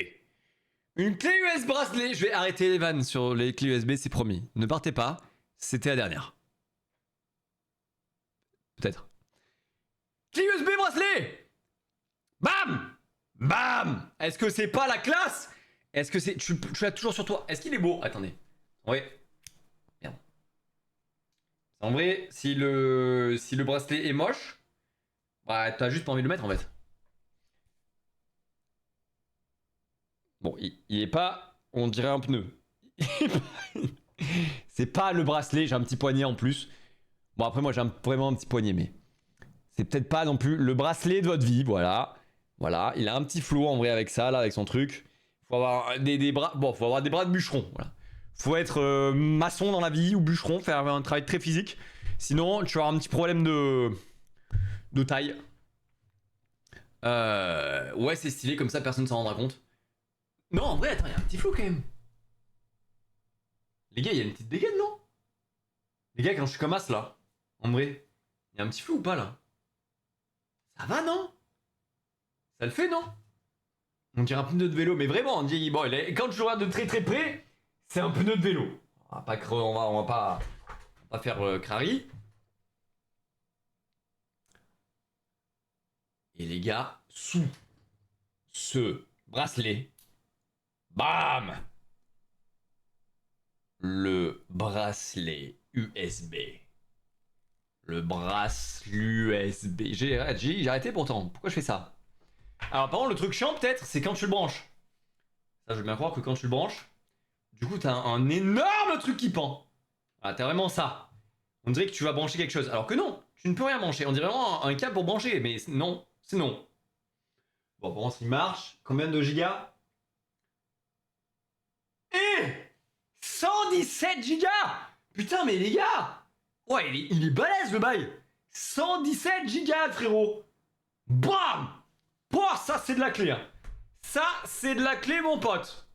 Une clé USB bracelet. Je vais arrêter les vannes sur les clés USB, c'est promis. Ne partez pas, c'était la dernière. Peut-être. Clé USB bracelet. Bam. Bam. Est-ce que c'est pas la classe? Est-ce que c'est... Tu l'as toujours sur toi. Est-ce qu'il est beau? Attendez. Ouais. Merde. En vrai, si le bracelet est moche, bah t'as juste pas envie de le mettre en fait. Bon, il est pas... On dirait un pneu. C'est pas le bracelet, j'ai un petit poignet en plus. Bon après moi j'ai vraiment un petit poignet, mais... C'est peut-être pas non plus le bracelet de votre vie, voilà. Voilà, il a un petit flow en vrai avec ça, là, avec son truc. Faut avoir des bras... Bon, faut avoir des bras de bûcheron, voilà. Faut être maçon dans la vie ou bûcheron, faire un travail très physique. Sinon, tu vas avoir un petit problème de taille. Ouais, c'est stylé, comme ça, personne ne s'en rendra compte. Non, en vrai, attends, il y a un petit flow quand même. Les gars, il y a une petite dégaine, non? Les gars, quand je suis comme as, là, en vrai, il y a un petit flow ou pas, là? Ça va, non? Ça le fait, non? On dirait un pneu de vélo, mais vraiment, on dit, bon, quand je regarde de très très près, c'est un pneu de vélo. On va pas, on va pas faire crari. Et les gars, sous ce bracelet, bam! Le bracelet USB. Le bracelet USB. J'ai arrêté pourtant. Pourquoi je fais ça? Alors par contre le truc chiant peut-être c'est quand tu le branches. Ça je veux bien croire que quand tu le branches, du coup t'as un énorme truc qui pend. Ah t'as vraiment ça. On dirait que tu vas brancher quelque chose. Alors que non, tu ne peux rien brancher. On dirait vraiment un câble pour brancher, mais non, c'est non. Bon bon s'il marche, combien de gigas? 117 gigas. Putain mais les gars. Ouais il est balèze le bail. 117 gigas frérot. Bam. Oh, ça c'est de la clé. Ça c'est de la clé mon pote.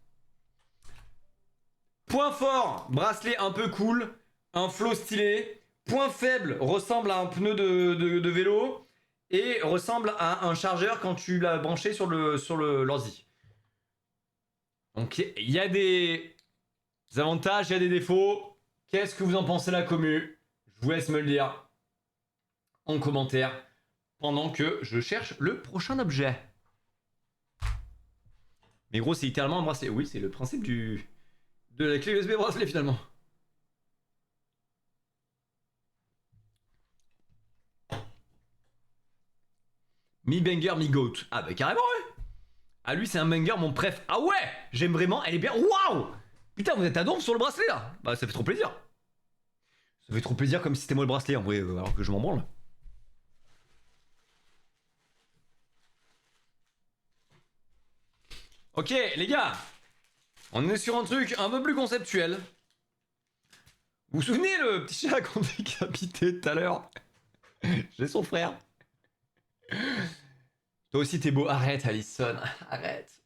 Point fort, bracelet un peu cool, un flow stylé. Point faible, ressemble à un pneu de vélo. Et ressemble à un chargeur quand tu l'as branché sur l'ordi. Donc il y a des avantages, il y a des défauts. Qu'est-ce que vous en pensez la commu? Je vous laisse me le dire en commentaire pendant que je cherche le prochain objet. Mais gros, c'est littéralement un bracelet. Oui, c'est le principe de la clé USB bracelet finalement. Mi banger, mi goat. Ah bah carrément ouais. Ah lui c'est un banger, mon préf. Ah ouais, j'aime vraiment, elle est bien. Waouh. Putain, vous êtes à donf sur le bracelet là. Bah ça fait trop plaisir. Ça fait trop plaisir comme si c'était moi le bracelet en vrai, alors que je m'en branle. Ok les gars, on est sur un truc un peu plus conceptuel. Vous vous souvenez le petit chat qu'on décapitait tout à l'heure? J'ai son frère. Toi aussi t'es beau, arrête Alison, arrête.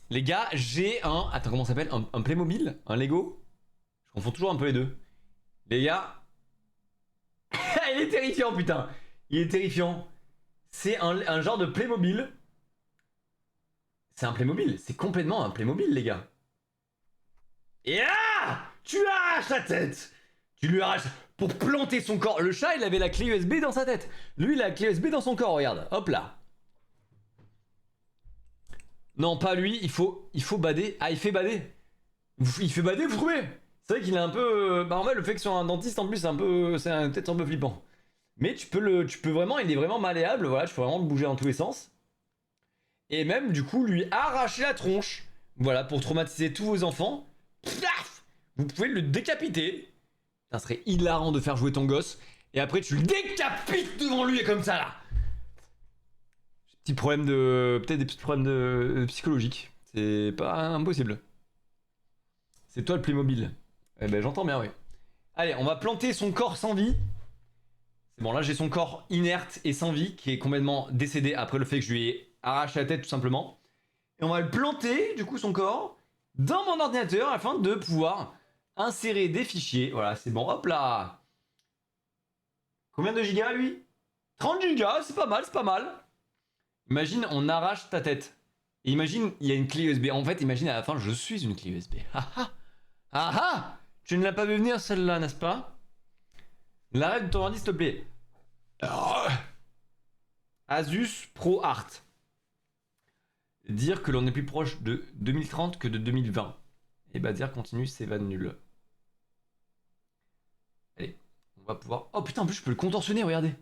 Les gars, j'ai un... Attends, comment ça s'appelle? Un Playmobil? Un Lego? Je confonds toujours un peu les deux. Les gars... Il est terrifiant putain. Il est terrifiant. C'est un genre de Playmobil. C'est un Playmobil, c'est complètement un Playmobil les gars. Et ah, tu arraches la tête. Tu lui arraches pour planter son corps. Le chat il avait la clé USB dans sa tête. Lui il a la clé USB dans son corps, regarde. Hop là. Non pas lui, il faut bader. Ah il fait bader. Il fait bader vous trouvez? C'est vrai qu'il est un peu... Bah en fait le fait que ce soit un dentiste en plus c'est peut-être un peu flippant. Mais tu peux vraiment, il est vraiment malléable, voilà, tu peux vraiment le bouger dans tous les sens. Et même du coup lui arracher la tronche. Voilà, pour traumatiser tous vos enfants. Paf, vous pouvez le décapiter. Ça serait hilarant de faire jouer ton gosse. Et après tu le décapites devant lui comme ça là. Petit problème de... Peut-être des petits problèmes psychologiques. C'est pas impossible. C'est toi le Playmobil. Eh ben j'entends bien, oui. Allez, on va planter son corps sans vie. C'est bon, là j'ai son corps inerte et sans vie, qui est complètement décédé après le fait que je lui ai arraché la tête tout simplement. Et on va le planter, du coup, son corps, dans mon ordinateur afin de pouvoir insérer des fichiers. Voilà, c'est bon, hop là. Combien de gigas, lui? 30 gigas, c'est pas mal, c'est pas mal. Imagine, on arrache ta tête. Et imagine, il y a une clé USB. En fait, imagine à la fin, je suis une clé USB. Ah ah! Ah ah! Tu ne l'as pas vu venir celle-là, n'est-ce pas? L'arrête de ton ordi, s'il te plaît. Asus Pro Art. Dire que l'on est plus proche de 2030 que de 2020. Et bah dire continue, c'est van nul. Allez, on va pouvoir... Oh putain, en plus je peux le contorsionner, regardez.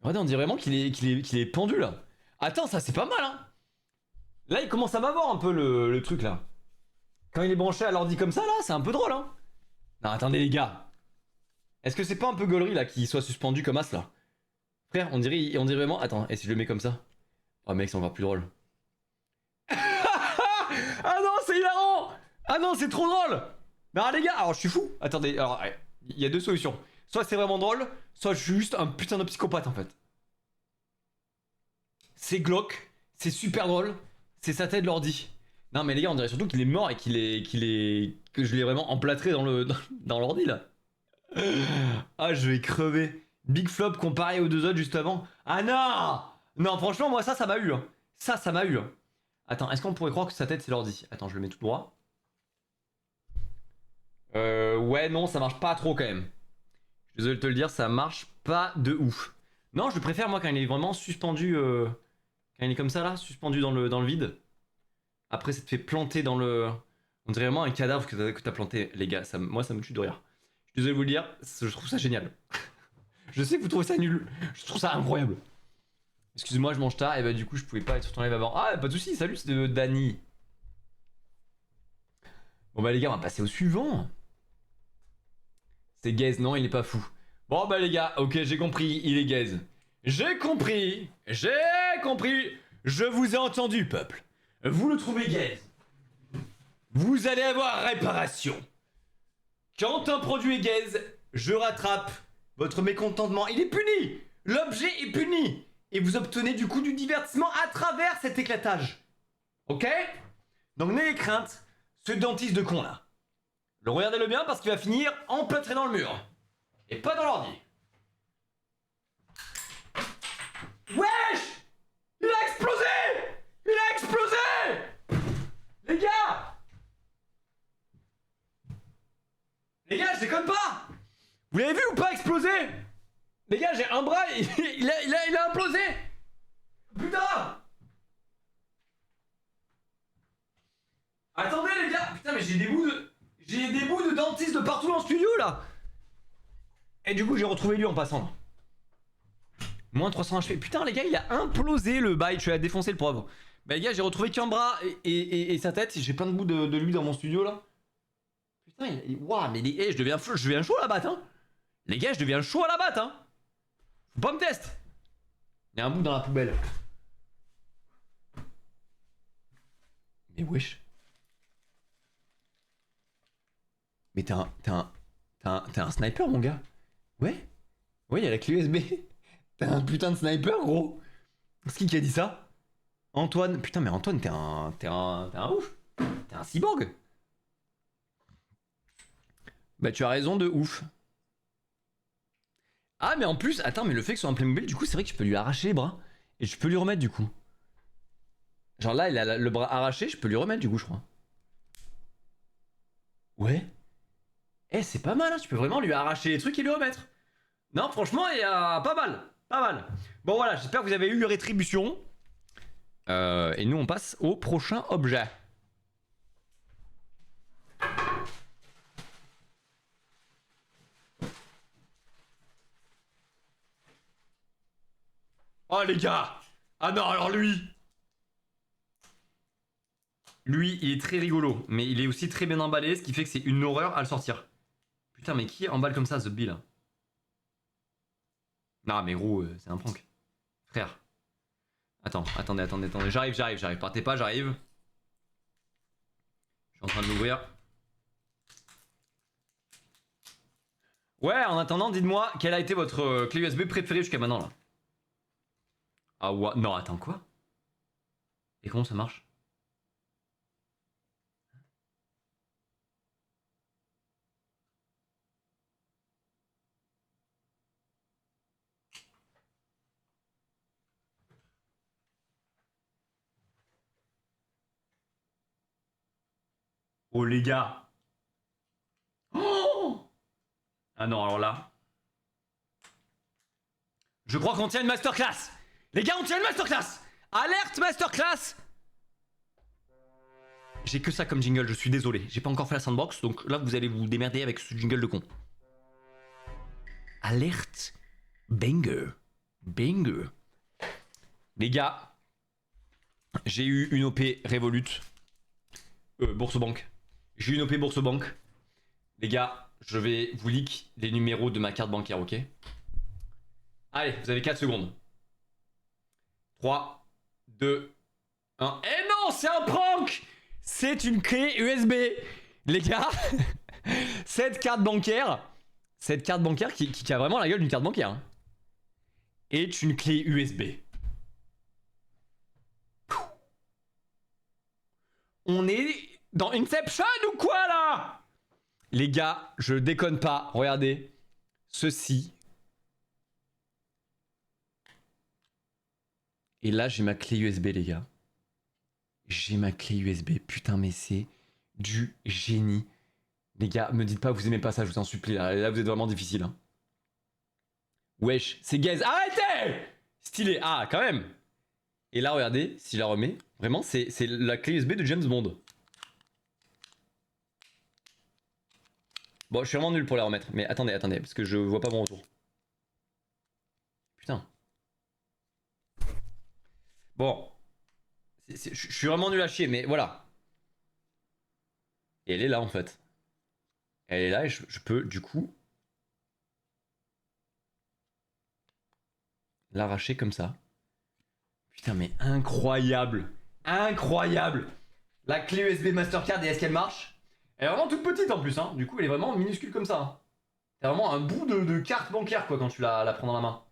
Regardez, on dirait vraiment qu'il est pendu là. Attends, ça c'est pas mal hein. Là il commence à m'avoir un peu le truc là. Quand il est branché à l'ordi comme ça là, c'est un peu drôle hein. Non attendez les gars. Est-ce que c'est pas un peu gaulerie là qu'il soit suspendu comme as là? Frère, on dirait vraiment... Attends, et si je le mets comme ça? Oh mec, c'est encore plus drôle. Ah non, c'est hilarant! Ah non, c'est trop drôle! Mais alors les gars, alors je suis fou. Attendez, alors il y a deux solutions. Soit c'est vraiment drôle, soit je suis juste un putain de psychopathe en fait. C'est glauque, c'est super drôle, c'est sa tête l'ordi. Non mais les gars, on dirait surtout qu'il est mort et que je l'ai vraiment emplâtré dans l'ordi là. Ah, je vais crever. Big flop comparé aux deux autres juste avant. Ah non! Non, franchement, moi ça m'a eu. Hein. Ça m'a eu. Hein. Attends, est-ce qu'on pourrait croire que sa tête c'est l'ordi? Attends, je le mets tout droit. Ouais, non, ça marche pas trop quand même. Je suis désolé de te le dire, ça marche pas de ouf. Non, je préfère moi quand il est vraiment suspendu. Quand il est comme ça là, suspendu dans le vide. Après, ça te fait planter dans le. On dirait vraiment un cadavre que t'as planté, les gars. Moi, ça me tue de rire. Je suis désolé de vous le dire, je trouve ça génial. Je sais que vous trouvez ça nul. Je trouve ça incroyable. Excuse-moi, je mange tard. Et bah, du coup, je pouvais pas être sur ton live avant. Ah, pas de soucis, salut, c'est de Dany. Bon, bah, les gars, on va passer au suivant. C'est gaze, non, il est pas fou. Bon, bah, les gars, ok, j'ai compris, il est gaze. J'ai compris. Je vous ai entendu, peuple. Vous le trouvez gaze. Vous allez avoir réparation. Quand un produit est gaze, je rattrape votre mécontentement. Il est puni. L'objet est puni. Et vous obtenez du coup du divertissement à travers cet éclatage. Ok? Donc n'ayez crainte, ce dentiste de con là. Regardez-le bien parce qu'il va finir emplâtré dans le mur. Et pas dans l'ordi. Wesh! Il a explosé! Il a explosé! Les gars! Les gars, je déconne pas! Vous l'avez vu ou pas exploser? Les gars, j'ai un bras, il a implosé! Putain! Attendez les gars! Putain, mais j'ai des bouts de dentiste de partout dans le studio là! Et du coup, j'ai retrouvé lui en passant. Moins 300 HP. Putain, les gars, il a implosé le bail. Je suis à défoncer le pauvre. Bah, les gars, j'ai retrouvé qu'un bras et sa tête. J'ai plein de bouts de lui dans mon studio là. Putain, waouh, mais je deviens chaud à la batte, hein. Les gars, je deviens chaud à la batte, hein. Faut pas me tester. Il y a un bout dans la poubelle. Mais wesh. Mais t'es un sniper, mon gars. Ouais. Ouais, il y a la clé USB. T'es un putain de sniper, gros. C'est qui a dit ça? Antoine. Putain, mais Antoine, t'es un ouf. T'es un cyborg. Bah, tu as raison de ouf. Ah, mais en plus, attends, mais le fait que ce soit un Playmobil, du coup, c'est vrai que je peux lui arracher les bras. Et je peux lui remettre, du coup. Genre là, il a le bras arraché, je peux lui remettre, du coup, je crois. Ouais. Eh, c'est pas mal, hein. Tu peux vraiment lui arracher les trucs et lui remettre. Non, franchement, il y a pas mal. Pas mal. Bon, voilà, j'espère que vous avez eu rétribution. Et nous, on passe au prochain objet. Oh, les gars! Ah non, alors lui! Lui, il est très rigolo, mais il est aussi très bien emballé, ce qui fait que c'est une horreur à le sortir. Putain, mais qui emballe comme ça, The Bill? Non, mais gros, c'est un prank. Frère. Attends, attendez. J'arrive. Partez pas, j'arrive. Je suis en train de l'ouvrir. Ouais, en attendant, dites-moi, quelle a été votre clé USB préférée jusqu'à maintenant, là? Ah ouais, non, attends, quoi? Et comment ça marche? Oh les gars. Oh, ah non, alors là. Je crois qu'on tient une masterclass. Les gars, on tient une masterclass. Alerte masterclass. J'ai que ça comme jingle, je suis désolé. J'ai pas encore fait la sandbox, donc là vous allez vous démerder avec ce jingle de con. Alerte banger. Banger. Les gars, j'ai eu une OP Revolut. Bourse Banque. J'ai eu une OP Bourse Banque. Les gars, je vais vous leak les numéros de ma carte bancaire, ok? Allez, vous avez 4 secondes. 3, 2, 1. Eh non, c'est un prank! C'est une clé USB. Les gars, cette carte bancaire qui a vraiment la gueule d'une carte bancaire, hein, est une clé USB. On est dans Inception ou quoi là? Les gars, je déconne pas. Regardez. Ceci. Et là, j'ai ma clé USB, les gars. J'ai ma clé USB. Putain, mais c'est du génie. Les gars, me dites pas que vous aimez pas ça, je vous en supplie. Là vous êtes vraiment difficile. Hein. Wesh, c'est gaze. Arrêtez! Stylé. Ah, quand même. Et là, regardez, si je la remets, vraiment, c'est la clé USB de James Bond. Bon, je suis vraiment nul pour la remettre. Mais attendez, parce que je vois pas mon retour. Putain. Bon. Je suis vraiment nul à chier, mais voilà. Et elle est là, en fait. Elle est là et je peux, du coup, l'arracher comme ça. Putain, mais incroyable. Incroyable. La clé USB Mastercard, et est-ce qu'elle marche? Elle est vraiment toute petite en plus, hein. Du coup, elle est vraiment minuscule comme ça. Hein. C'est vraiment un bout de carte bancaire, quoi, quand tu la prends dans la main.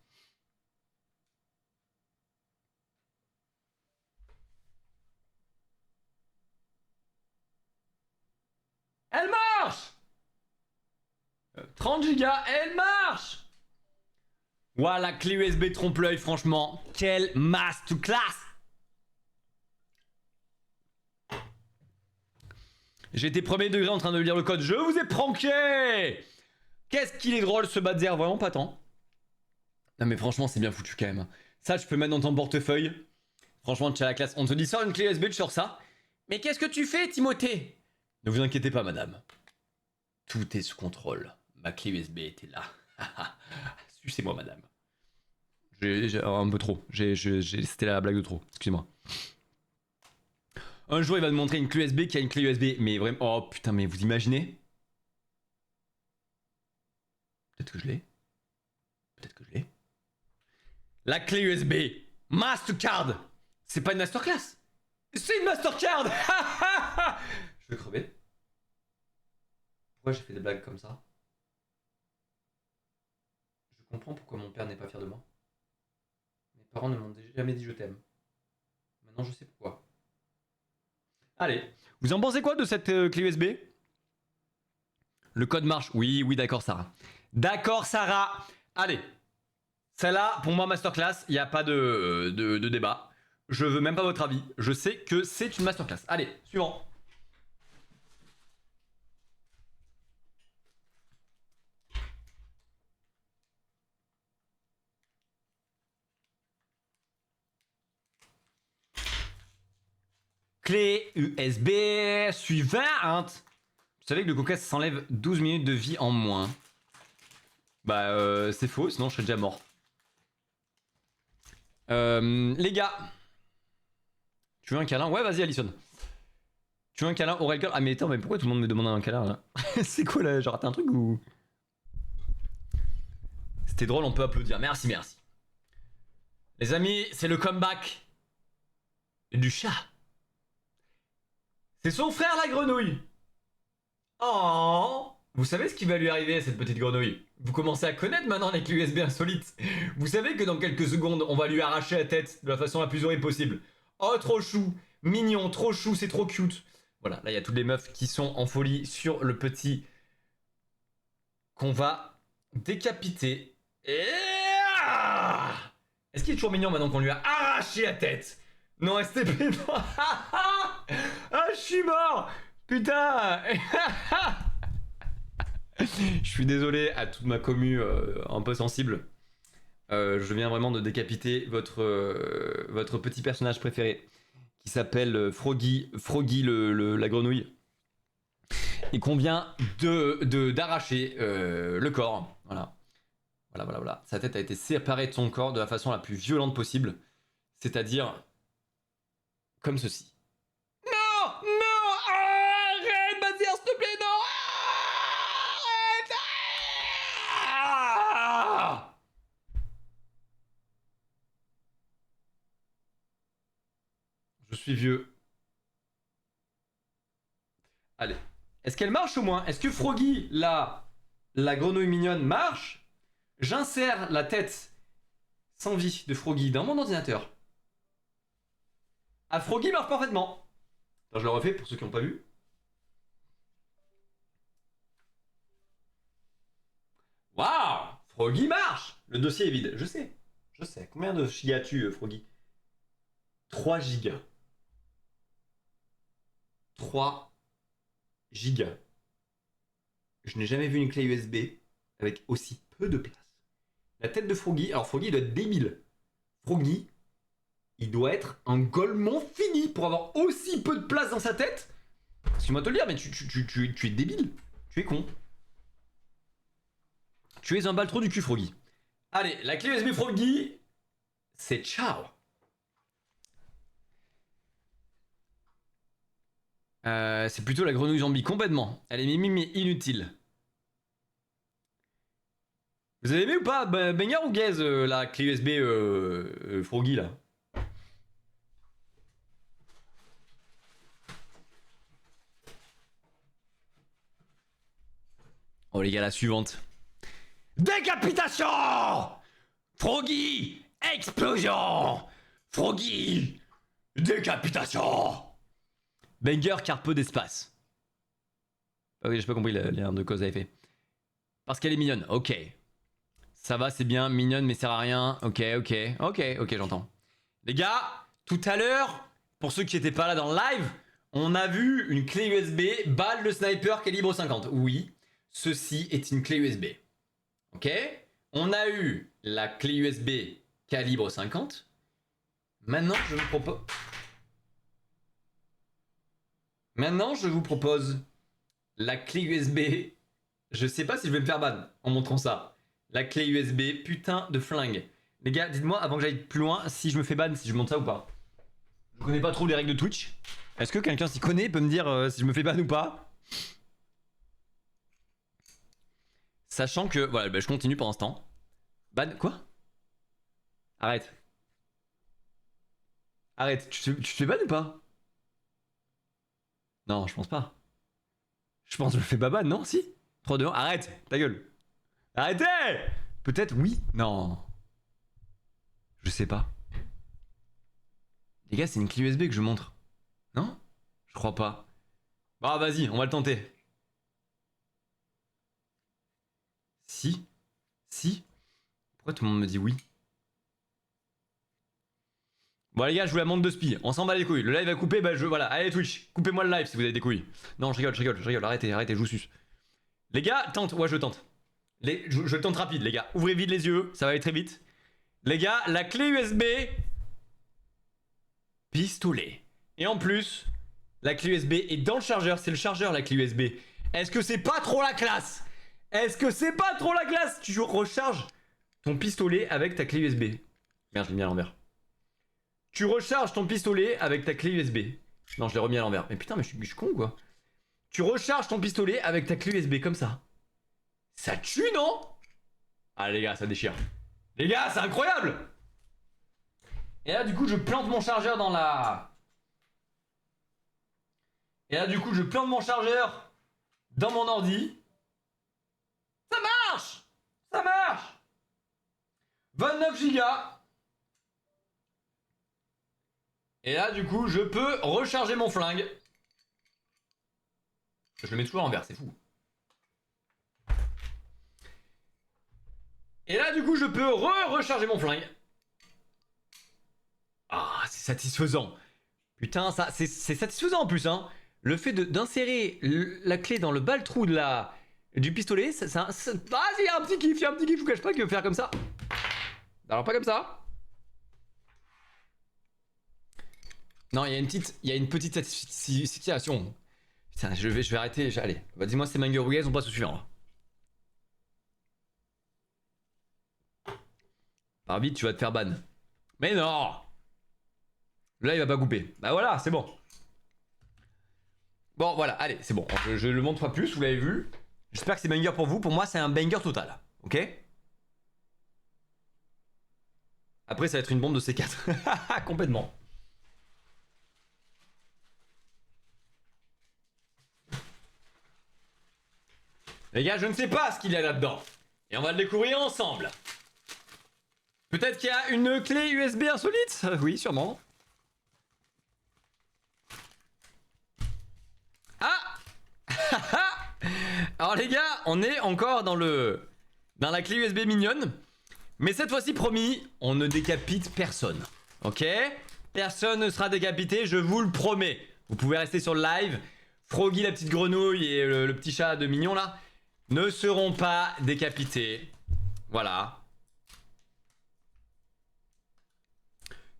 Elle marche! 30 Go, elle marche! Ouah, la clé USB trompe-l'œil, franchement. Quelle masterclass! J'étais premier degré en train de lire le code. Je vous ai pranké! Qu'est-ce qu'il est drôle ce Badzer, vraiment pas tant. Non mais franchement, c'est bien foutu quand même. Ça, je peux mettre dans ton portefeuille. Franchement, tu as la classe. On te dit sors une clé USB, tu sors ça. Mais qu'est-ce que tu fais, Timothée? Ne vous inquiétez pas, madame. Tout est sous contrôle. Ma clé USB était là. Sucez-moi, madame. J'ai un peu trop. C'était la blague de trop. Excusez-moi. Un jour, il va me montrer une clé USB qui a une clé USB. Mais vraiment... Oh putain, mais vous imaginez? Peut-être que je l'ai. Peut-être que je l'ai. La clé USB. Mastercard. C'est pas une masterclass. C'est une mastercard. Je vais crever. Pourquoi j'ai fait des blagues comme ça? Je comprends pourquoi mon père n'est pas fier de moi. Mes parents ne m'ont jamais dit je t'aime. Maintenant je sais pourquoi. Allez, vous en pensez quoi de cette clé USB? Le code marche. Oui, d'accord Sarah. D'accord Sarah. Allez. Celle-là, pour moi, masterclass, il n'y a pas de débat. Je veux même pas votre avis. Je sais que c'est une masterclass. Allez, suivant. Clé USB suivante. Vous savez que le coca s'enlève 12 minutes de vie en moins. Bah c'est faux, sinon je serais déjà mort. Les gars. Tu veux un câlin? Ouais, vas-y Alison. Tu veux un câlin oral girl? Ah mais attends, mais pourquoi tout le monde me demande un câlin là? C'est quoi là? J'ai raté un truc ou... C'était drôle, on peut applaudir. Merci. Les amis, c'est le comeback. Du chat. C'est son frère la grenouille. Oh. Vous savez ce qui va lui arriver à cette petite grenouille? Vous commencez à connaître maintenant les clés USB insolites. Vous savez que dans quelques secondes, on va lui arracher la tête de la façon la plus horrible possible. Oh, trop chou, mignon, trop chou, c'est trop cute. Voilà, là il y a toutes les meufs qui sont en folie sur le petit qu'on va décapiter. Et... Est-ce qu'il est toujours mignon maintenant qu'on lui a arraché la tête? Non, STP, non. Ah, je suis mort. Putain. Je suis désolé à toute ma commu un peu sensible. Je viens vraiment de décapiter votre petit personnage préféré qui s'appelle Froggy la grenouille. Et qu'on vient d'arracher le corps. Voilà. Voilà. Sa tête a été séparée de son corps de la façon la plus violente possible. C'est-à-dire comme ceci. Non, arrête, Bazir, s'il te plaît, non, arrête. Je suis vieux. Allez. Est-ce qu'elle marche au moins? Est-ce que Froggy, la grenouille mignonne, marche? J'insère la tête sans vie de Froggy dans mon ordinateur. Ah, Froggy marche parfaitement. Alors, je le refais pour ceux qui n'ont pas vu. Waouh, Froggy marche. Le dossier est vide, je sais. Combien de gigas as-tu, Froggy? 3 gigas. 3 gigas. Je n'ai jamais vu une clé USB avec aussi peu de place. La tête de Froggy, alors Froggy doit être débile. Froggy, il doit être un golemon fini pour avoir aussi peu de place dans sa tête. Excuse-moi de te le dire, mais tu es débile. Tu es con. Tu es un baltro du cul, Froggy. Allez, la clé USB Froggy, c'est ciao. C'est plutôt la grenouille zombie, complètement. Elle est mimi inutile. Vous avez aimé ou pas, Baignard ou Gaze, la clé USB Froggy là? Oh les gars, la suivante. Décapitation! Froggy! Explosion! Froggy! Décapitation! Banger car peu d'espace. Ah oui, j'ai pas compris le lien de cause à effet. Parce qu'elle est mignonne, ok. Ça va, c'est bien, mignonne mais sert à rien. Ok, j'entends. Les gars, tout à l'heure, pour ceux qui n'étaient pas là dans le live, on a vu une clé USB, balle de sniper calibre 50. Oui, ceci est une clé USB. Ok? On a eu la clé USB calibre 50. Maintenant, je vous propose la clé USB. Je sais pas si je vais me faire ban en montrant ça. La clé USB, putain de flingue. Les gars, dites-moi avant que j'aille plus loin si je me fais ban, si je monte ça ou pas. Je connais pas trop les règles de Twitch. Est-ce que quelqu'un s'y connaît peut me dire si je me fais ban ou pas? Sachant que, voilà, bah, je continue pour l'instant. Ban, quoi? Arrête. Tu te fais ban ou pas? Non, je pense pas. Je pense que je me fais pas ban, non? Si? 3, 2, 1, arrête, ta gueule. Arrêtez! Peut-être oui? Non. Je sais pas. Les gars, c'est une clé USB que je montre. Non? Je crois pas. Bah vas-y, on va le tenter. Si? Pourquoi tout le monde me dit oui? Bon les gars, je vous la montre de spi. On s'en bat les couilles. Le live va couper, bah voilà. Allez Twitch, coupez-moi le live si vous avez des couilles. Non, je rigole. Arrêtez, je vous suce. Les gars, tente. Ouais, je tente. Je tente rapide, les gars. Ouvrez vite les yeux, ça va aller très vite. Les gars, la clé USB... pistolet. Et en plus, la clé USB est dans le chargeur. C'est le chargeur, la clé USB. Est-ce que c'est pas trop la classe? Tu recharges ton pistolet avec ta clé USB. Merde, je l'ai mis à l'envers. Tu recharges ton pistolet avec ta clé USB. Non, je l'ai remis à l'envers. Mais putain, mais je suis con, quoi. Tu recharges ton pistolet avec ta clé USB, comme ça. Ça tue, non? Ah, les gars, ça déchire. Les gars, c'est incroyable! Et là, du coup, je plante mon chargeur dans la Et là, du coup, je plante mon chargeur dans mon ordi. Ça marche! Ça marche! 29 Go. Et là, du coup, je peux recharger mon flingue. Je le mets toujours à l'envers, c'est fou. Et là, du coup, je peux recharger mon flingue. Ah, c'est satisfaisant. Putain, ça, c'est satisfaisant en plus, hein. Le fait d'insérer la clé dans le bal-trou du pistolet, ah, il y a un petit kiff, je vous cache pas que faire comme ça. Alors, pas comme ça. Non, il y a une petite satisfaction. Putain, je vais arrêter. Allez, bah, dis-moi c'est Manger Ruiz, on passe au suivant. Par vite, tu vas te faire ban. Mais non! Là, il va pas couper. Bah voilà, c'est bon. Bon, voilà, allez, c'est bon. Je le montre pas plus, vous l'avez vu. J'espère que c'est banger pour vous. Pour moi, c'est un banger total. Ok? Après, ça va être une bombe de C4. Complètement. Les gars, je ne sais pas ce qu'il y a là-dedans. Et on va le découvrir ensemble. Peut-être qu'il y a une clé USB insolite? Oui, sûrement. Ah! Alors les gars, on est encore dans la clé USB mignonne. Mais cette fois-ci, promis, on ne décapite personne. Ok? Personne ne sera décapité, je vous le promets. Vous pouvez rester sur le live. Froggy, la petite grenouille et le petit chat de mignon là ne seront pas décapités. Voilà.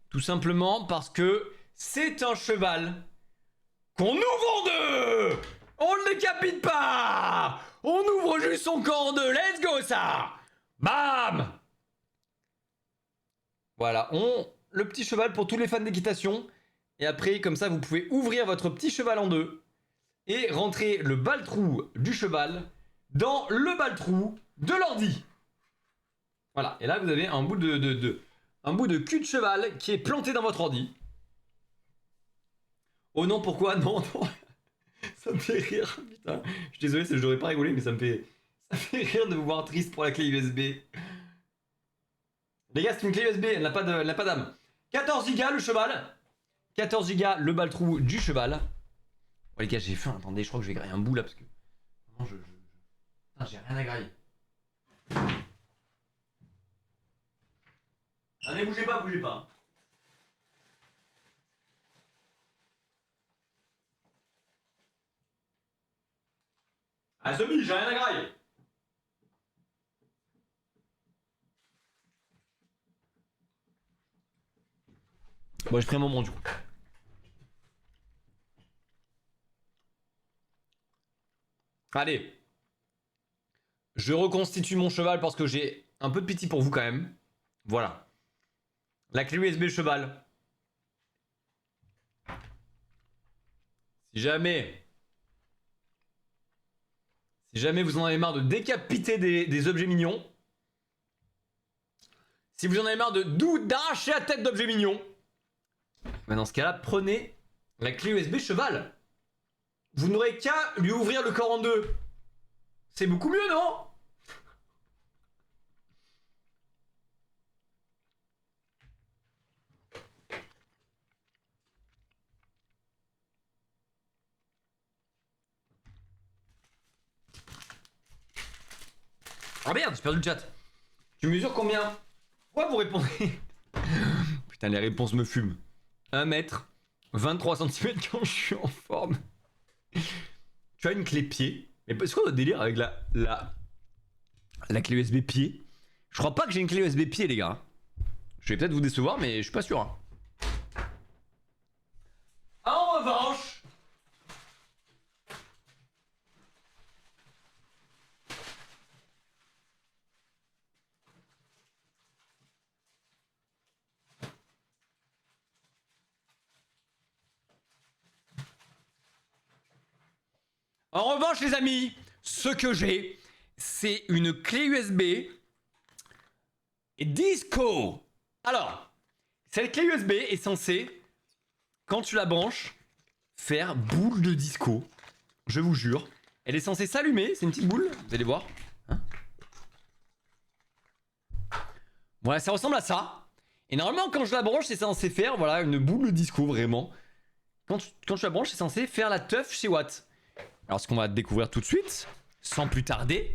Tout simplement parce que c'est un cheval qu'on ouvre en deux. On ne le décapite pas. On ouvre juste son corps en deux. Let's go ça. Bam. Voilà, le petit cheval pour tous les fans d'équitation. Et après, comme ça, vous pouvez ouvrir votre petit cheval en deux et rentrer le bal-trou du cheval dans le bal-trou de l'ordi. Voilà, et là, vous avez un bout de cul de cheval qui est planté dans votre ordi. Oh non, pourquoi? Non, non. Ça me fait rire, putain. Je suis désolé, je devrais pas rigoler, mais ça me fait rire de vous voir triste pour la clé USB. Les gars, c'est une clé USB, elle n'a pas d'âme. 14 Go le cheval. 14 Go le bal-trou du cheval. Oh les gars, j'ai faim. Attendez, je crois que je vais grailler un bout là parce que. Non, putain, j'ai rien à grailler. Allez, bougez pas, bougez pas. Ah, Semi, j'ai rien à grailler. Bon, je ferai un moment du coup. Allez. Je reconstitue mon cheval parce que j'ai un peu de pitié pour vous quand même. Voilà. La clé USB cheval. Si jamais vous en avez marre de décapiter des objets mignons. Si vous en avez marre d'arracher la tête d'objets mignons. Mais dans ce cas-là, prenez la clé USB cheval. Vous n'aurez qu'à lui ouvrir le corps en deux. C'est beaucoup mieux, non? Ah merde, j'ai perdu le chat. Tu mesures combien? Pourquoi vous répondez? Putain, les réponses me fument. 1 mètre, 23 cm quand je suis en forme. Tu as une clé pied. Mais c'est quoi votre délire avec la clé USB pied? Je crois pas que j'ai une clé USB pied, les gars. Je vais peut-être vous décevoir, mais je suis pas sûr. Hein. En revanche... En revanche, les amis, ce que j'ai, c'est une clé USB disco. Alors, cette clé USB est censée, quand tu la branches, faire boule de disco. Je vous jure. Elle est censée s'allumer, c'est une petite boule, vous allez voir. Hein, voilà, ça ressemble à ça. Et normalement, quand je la branche, c'est censé faire voilà, une boule de disco, vraiment. Quand je la branche, c'est censé faire la teuf chez Watt. Alors, ce qu'on va découvrir tout de suite, sans plus tarder.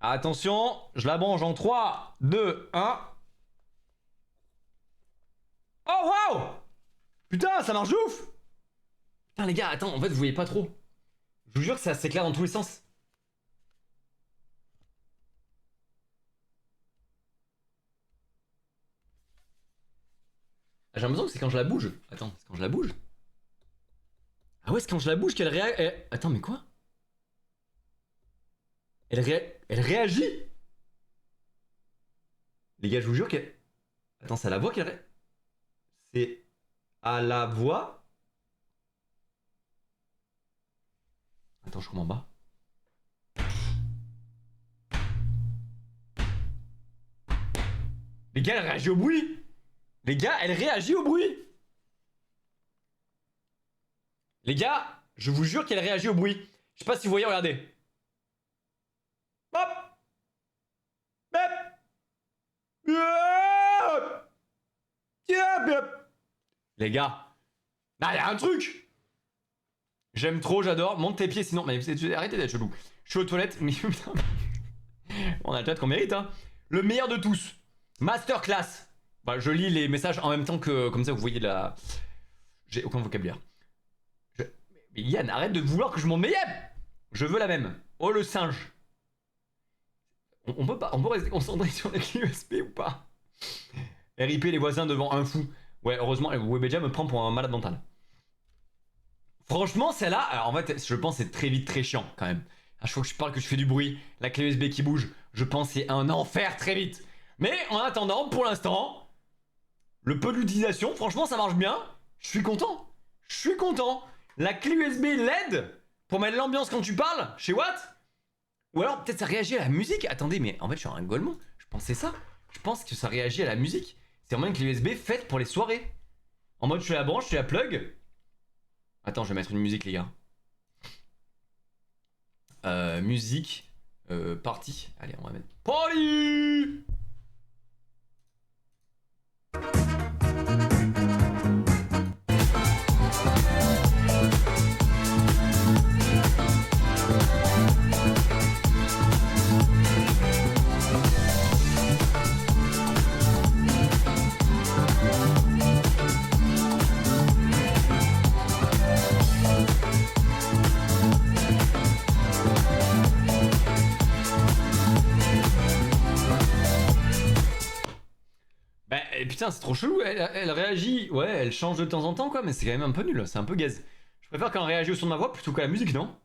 Attention, je la branche en 3, 2, 1. Oh, waouh! Putain, ça marche de ouf! Putain, les gars, attends, en fait, vous voyez pas trop. Je vous jure que ça s'éclaire dans tous les sens. J'ai l'impression que c'est quand je la bouge. Attends, c'est quand je la bouge? Ah ouais, c'est quand je la bouge qu'elle réagit. Attends, mais quoi? Elle réagit? Les gars, je vous jure qu'elle... Attends, c'est à la voix qu'elle réagit. C'est à la voix. Attends, je comprends pas. Les gars, elle réagit au bruit. Les gars, elle réagit au bruit. Les gars, je vous jure qu'elle réagit au bruit. Je sais pas si vous voyez, regardez. Hop. Les gars, bah, y a un truc. J'aime trop, j'adore. Monte tes pieds sinon. Mais arrêtez d'être chelou. Je suis aux toilettes, mais putain. On a le toilette qu'on mérite, hein. Le meilleur de tous. Masterclass. Bah, je lis les messages en même temps que. Comme ça, vous voyez la. J'ai aucun vocabulaire. Mais Yann, arrête de vouloir que je monte mes yeux. Je veux la même. Oh, le singe. On peut rester concentré sur les clés USB ou pas? RIP les voisins devant un fou. Ouais, heureusement, Webedia me prend pour un malade mental. Franchement, celle-là, alors en fait, je pense que c'est très vite très chiant quand même. À chaque fois que je parle que je fais du bruit, la clé USB qui bouge, je pense que c'est un enfer très vite. Mais en attendant, pour l'instant, le peu d'utilisation, franchement, ça marche bien. Je suis content. Je suis content. La clé USB LED pour mettre l'ambiance quand tu parles, chez Watt. Ou alors peut-être ça réagit à la musique. Attendez, mais en fait, je suis un golemon. Je pensais ça. Je pense que ça réagit à la musique. C'est vraiment une clé USB faite pour les soirées. En mode, je fais la branche, je fais la plug. Attends, je vais mettre une musique, les gars. Musique. Party. Allez, on va mettre. Party! Et putain, c'est trop chelou, elle réagit, ouais, elle change de temps en temps quoi, mais c'est quand même un peu nul, c'est un peu gaze. Je préfère quand elle réagit au son de ma voix plutôt qu'à la musique, non?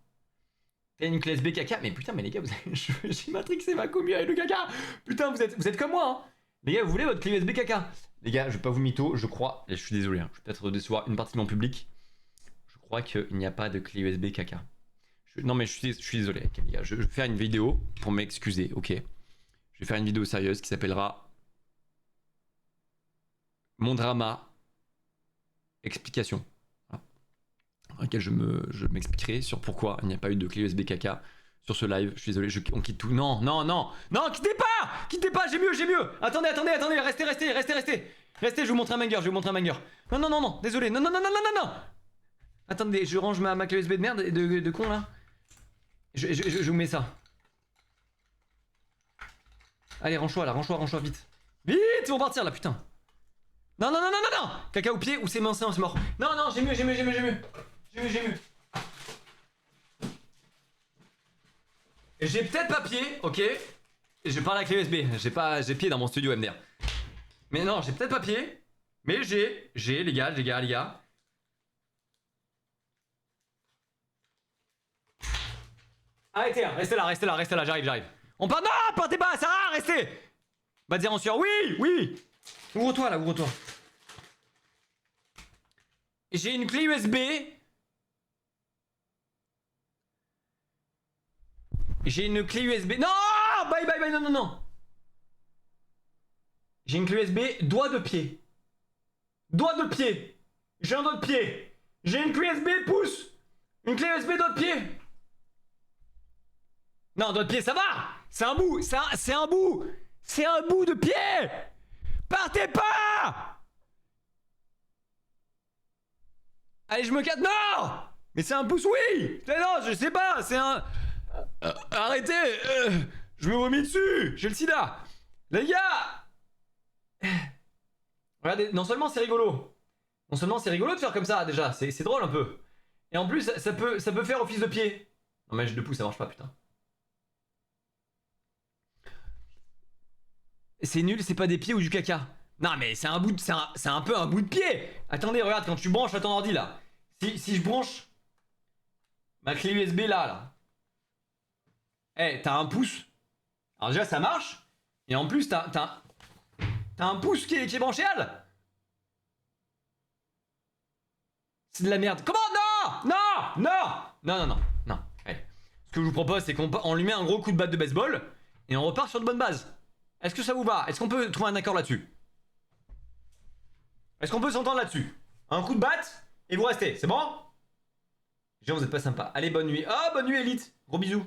T'as une clé USB caca, mais putain, mais les gars, j'ai matrixé ma commu avec le caca. Putain, vous êtes comme moi, hein. Les gars, vous voulez votre clé USB caca? Les gars, je vais pas vous mytho, je crois, et je suis désolé, hein, je vais peut-être décevoir une partie de mon public. Je crois qu'il n'y a pas de clé USB caca. Non mais je suis désolé, les gars, je vais faire une vidéo pour m'excuser, ok? Je vais faire une vidéo sérieuse qui s'appellera Mon drama, explication. Voilà. Dans laquelle je m'expliquerai sur pourquoi il n'y a pas eu de clé USB caca sur ce live. Je suis désolé, on quitte tout. Non, non, non, non, quittez pas! Quittez pas, j'ai mieux, j'ai mieux! Attendez, restez, je vous montre un banger, Non, non, non, non, désolé, non, non, non, non, non, non, non! Attendez, je range ma clé USB de merde, de con là. Je vous mets ça. Allez, range-toi là, range-toi, vite. Vite, ils vont partir là, putain. Non, non, non, non, non, non! Caca au pied ou c'est mort. Non, non, j'ai mieux. J'ai peut-être pas pied, ok? Je parle avec la clé USB, j'ai pied dans mon studio MDR. Mais non, j'ai peut-être pas pied, mais j'ai, les gars. Arrêtez, hein, restez là, j'arrive. On part, non, partez pas, Sarah, restez! Va dire en sueur, oui! Ouvre-toi là. J'ai une clé USB. Non! Bye, non. J'ai une clé USB doigt de pied. Doigt de pied. J'ai un doigt de pied. J'ai une clé USB pouce. Une clé USB doigt de pied. Non, doigt de pied, ça va. C'est un bout. C'est un bout. C'est un bout de pied. Partez pas. Allez, je me casse. Non. Mais c'est un pouce, oui. Non, je sais pas. C'est un... arrêtez. Je me vomis dessus. J'ai le sida. Les gars. Regardez, non seulement c'est rigolo. Non seulement c'est rigolo de faire comme ça, déjà. C'est drôle un peu. Et en plus, ça peut faire office de pied. Non mais de pouce, ça marche pas, putain. C'est nul, c'est pas des pieds ou du caca. Non mais c'est un bout de... C'est un peu un bout de pied. Attendez, regarde, quand tu branches à ton ordi, là. Si je branche ma clé USB là. Eh, t'as un pouce. Alors déjà, ça marche. Et en plus, t'as un pouce qui est branché à l'. C'est de la merde. Comment? Non. Non. Non. Non, non, non. Non. Allez. Ce que je vous propose, c'est qu'on lui met un gros coup de batte de baseball et on repart sur de bonnes bases. Est-ce que ça vous va? Est-ce qu'on peut trouver un accord là-dessus? Est-ce qu'on peut s'entendre là-dessus? Un coup de batte et vous restez, c'est bon? Genre, vous êtes pas sympa. Allez, bonne nuit. Ah, bonne nuit, Elite. Gros bisous.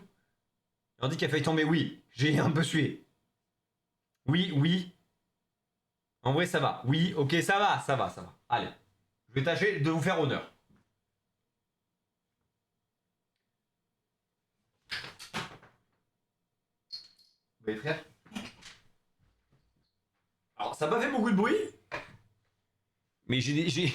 On dit qu'elle a failli tomber, oui. J'ai un peu sué. Oui, oui. En vrai, ça va. Oui, ok, ça va, ça va, ça va. Allez. Je vais tâcher de vous faire honneur. Vous voyez, frère? Alors, ça n'a pas fait beaucoup de bruit. Mais j'ai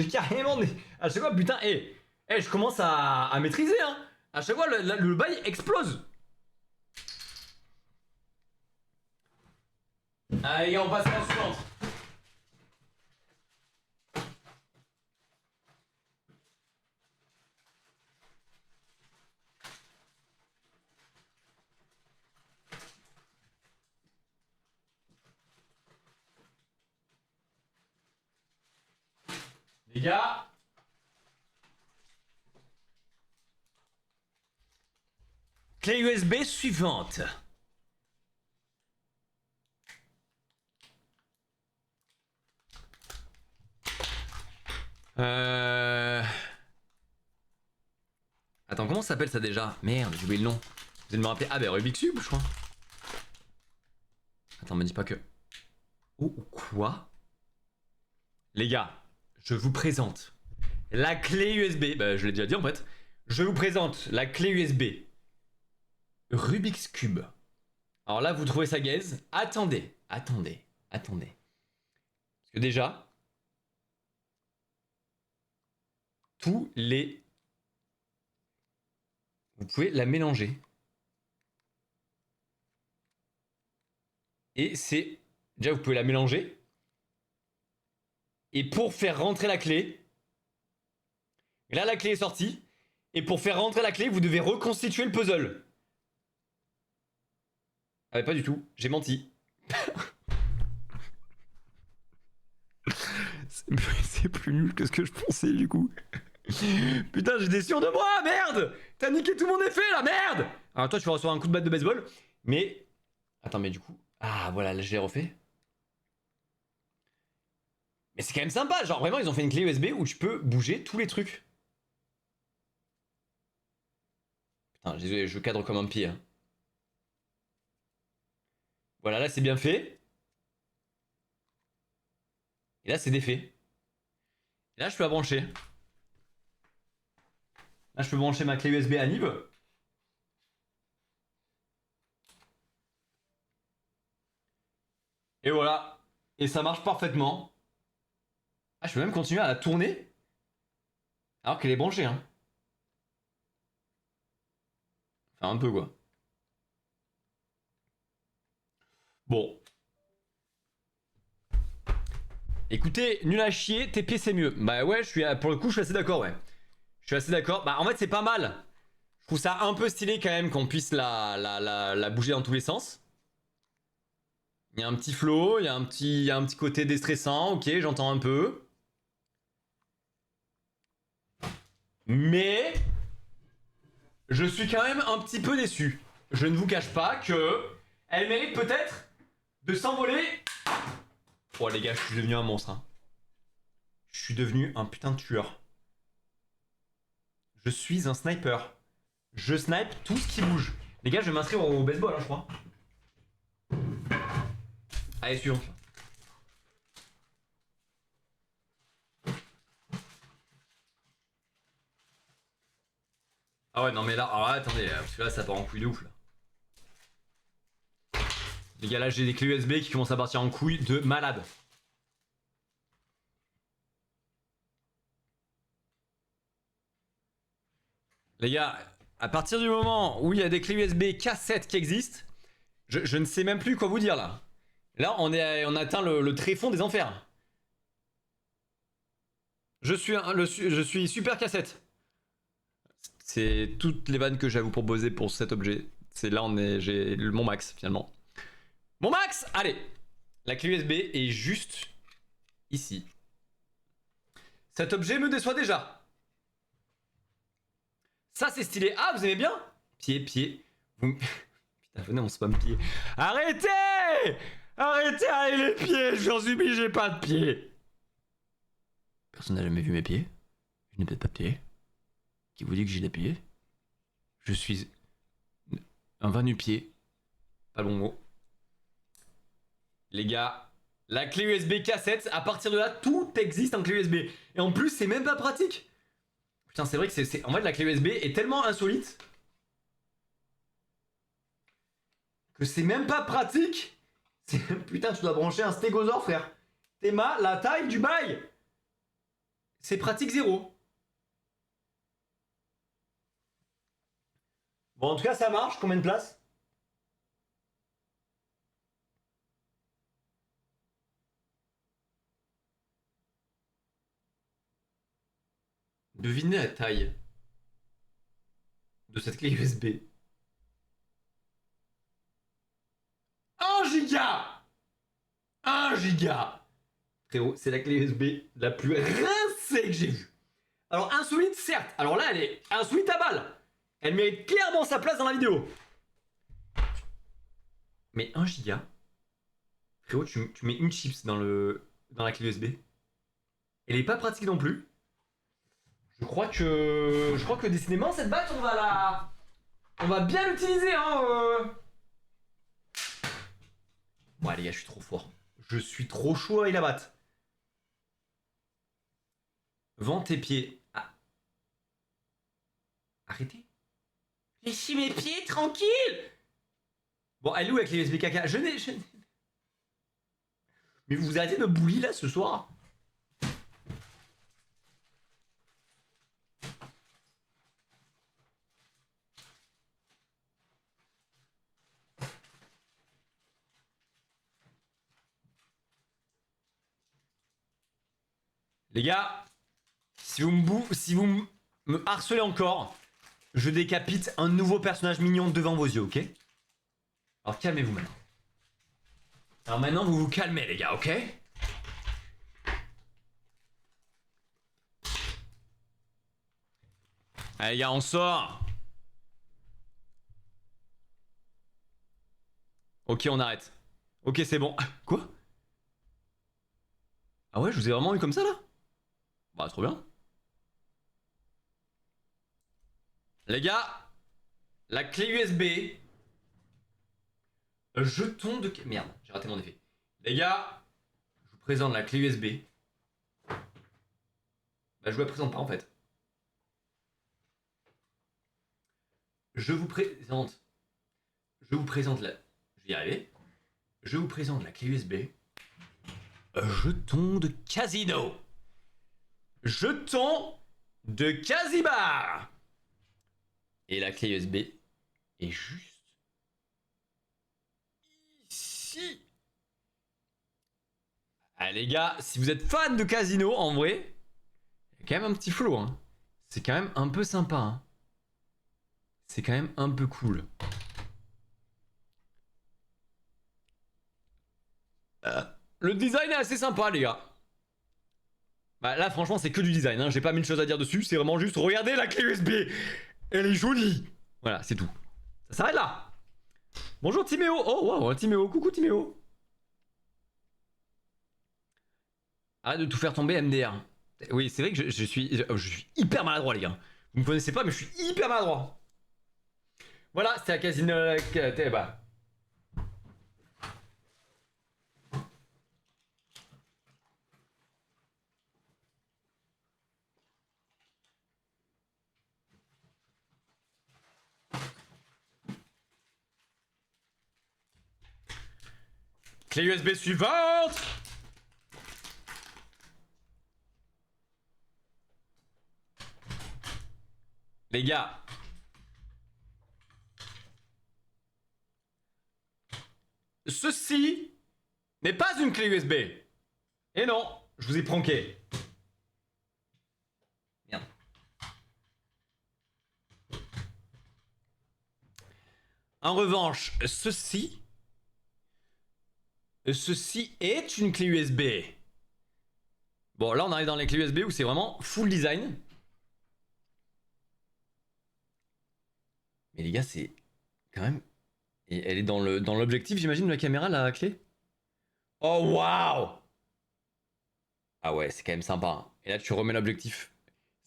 carrément des... À chaque fois, putain, je commence à maîtriser, hein. À chaque fois, le bail explose. Allez, on passe à la suivante. Les gars. Clé USB suivante. Attends, comment ça s'appelle ça déjà? Merde, j'ai oublié le nom. Vous allez me rappeler. Ah, bah Rubik's Cube, je crois. Attends, me dis pas que. Oh, quoi? Les gars, je vous présente la clé USB. Bah, je l'ai déjà dit en fait. Je vous présente la clé USB Rubik's Cube. Alors là, vous trouvez ça gaze? Attendez. Parce que déjà, tous les... Vous pouvez la mélanger. Et c'est... Déjà, vous pouvez la mélanger. Et pour faire rentrer la clé... Là, la clé est sortie. Et pour faire rentrer la clé, vous devez reconstituer le puzzle. Ah, mais pas du tout. J'ai menti. C'est plus nul que ce que je pensais, du coup. Putain, j'étais sûr de moi, merde! T'as niqué tout mon effet, là, merde! Alors toi, tu vas recevoir un coup de batte de baseball. Mais... Attends, mais du coup... Ah, voilà, là, je l'ai refait. Mais c'est quand même sympa, genre vraiment, ils ont fait une clé USB où tu peux bouger tous les trucs. Putain, désolé, je cadre comme un pied. Hein. Voilà, là, c'est bien fait. Et là, c'est défait. Et là, je peux la brancher. Là, je peux brancher ma clé USB à Nib. Et voilà. Et ça marche parfaitement. Ah, je peux même continuer à la tourner. Alors qu'elle est branchée, hein. Enfin, un peu, quoi. Bon. Écoutez, nul à chier, tes pieds c'est mieux. Bah ouais, pour le coup, je suis assez d'accord, ouais. Je suis assez d'accord. Bah en fait, c'est pas mal. Je trouve ça un peu stylé quand même qu'on puisse la bouger dans tous les sens. Il y a un petit flow, il y a un petit côté déstressant, ok, j'entends un peu. Mais je suis quand même un petit peu déçu. Je ne vous cache pas que elle mérite peut-être de s'envoler Oh les gars, je suis devenu un monstre. Hein. Je suis devenu un putain de tueur. Je suis un sniper. Je snipe tout ce qui bouge. Les gars, je vais m'inscrire au baseball, hein, je crois. Allez, suivant. Ah ouais, non mais là, alors là, attendez, parce que là, ça part en couille de ouf, là. Les gars, là, j'ai des clés USB qui commencent à partir en couille de malade. Les gars, à partir du moment où il y a des clés USB K7 qui existent, je ne sais même plus quoi vous dire, là. Là, on a atteint le tréfonds des enfers. Je suis super K7. C'est toutes les vannes que j'ai à vous proposer pour cet objet. C'est là, j'ai mon max, finalement. Mon max! Allez! La clé USB est juste ici. Cet objet me déçoit déjà. Ça, c'est stylé. Ah, vous aimez bien? Pied. Vous... Putain, venez, on spam pied. Arrêtez! Arrêtez avec les pieds! Je vous supplie, j'ai pas de pieds. Personne n'a jamais vu mes pieds. Je n'ai peut-être pas de pieds. Qui vous dit que j'ai des pieds? Je suis un va nu-pied. Pas le bon mot. Les gars, la clé USB K7, à partir de là, tout existe en clé USB. Et en plus, c'est même pas pratique. Putain, c'est vrai que en fait, la clé USB est tellement insolite que c'est même pas pratique. Putain, tu dois brancher un stégosaure, frère. T'es la taille du bail. C'est pratique zéro. Bon, en tout cas, ça marche. Combien de places? Devinez la taille de cette clé USB. 1 giga 1 giga. Frérot, c'est la clé USB la plus rincée que j'ai vue. Alors, insolite, certes. Alors là, elle est insolite à balle. Elle mérite clairement sa place dans la vidéo. Mais 1 giga. Frérot, tu mets une chips dans la clé USB. Elle est pas pratique non plus. Je crois que décidément, cette batte, on va bien l'utiliser, hein. Ouais, les gars, je suis trop fort. Je suis trop chaud avec la batte. Vends tes pieds. Ah. Arrêtez. Laissez mes pieds tranquille. Bon, elle est où avec les USB caca? Je n'ai... Mais vous arrêtez de bully là ce soir? Les gars, si vous me harcelez encore, je décapite un nouveau personnage mignon devant vos yeux, ok? Alors calmez-vous maintenant. Alors maintenant, vous vous calmez, les gars, ok? Allez, les gars, on sort. Ok, on arrête. Ok, c'est bon. Quoi? Ah ouais, je vous ai vraiment eu comme ça, là? Bah, trop bien. Les gars, la clé USB... Jeton de... Merde, j'ai raté mon effet. Les gars, je vous présente la clé USB. Bah, je vous la présente pas, en fait. Je vous présente la... Je vais y arriver. Je vous présente la clé USB. Jeton de casino. Jeton de Casibar. Et la clé USB est juste ici. Ah les gars, si vous êtes fan de casino, en vrai, il y a quand même un petit flow. Hein. C'est quand même un peu sympa. Hein. C'est quand même un peu cool. Le design est assez sympa, les gars. Bah là, franchement, c'est que du design. Hein. J'ai pas mille choses à dire dessus. C'est vraiment juste, regardez la clé USB. Elle est jolie. Voilà, c'est tout. Ça s'arrête là. Bonjour Timéo. Oh, wow, Timéo. Coucou Timéo. Arrête de tout faire tomber, MDR. Oui, c'est vrai que je suis hyper maladroit, les gars. Vous me connaissez pas, mais je suis hyper maladroit. Voilà, c'était la casino. Bah. Clé USB suivante. Les gars. Ceci n'est pas une clé USB. Et non, je vous ai pranké. Merde. En revanche, ceci est une clé USB. Bon, là on arrive dans les clés USB où c'est vraiment full design. Mais les gars, c'est quand même... Et elle est dans l'objectif, j'imagine, de la caméra, la clé. Oh, waouh! Ah ouais, c'est quand même sympa. Hein. Et là, tu remets l'objectif.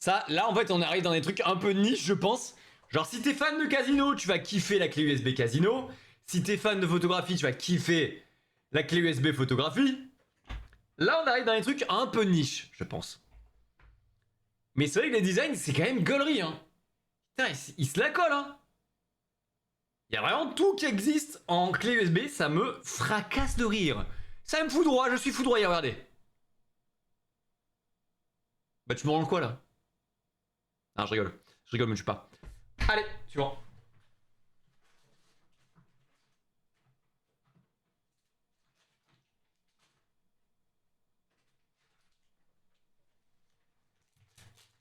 Ça, là, en fait, on arrive dans des trucs un peu niche, je pense. Genre, si t'es fan de casino, tu vas kiffer la clé USB casino. Si t'es fan de photographie, tu vas kiffer la clé USB photographie. Là, on arrive dans des trucs un peu niche, je pense. Mais c'est vrai que les designs, c'est quand même gaulerie, hein. Putain, il se la colle, hein. Il y a vraiment tout qui existe en clé USB, ça me fracasse de rire. Ça me foudroie, je suis foudroyé, regardez. Bah tu me rends quoi là? Ah je rigole, mais je suis pas. Allez, suivant.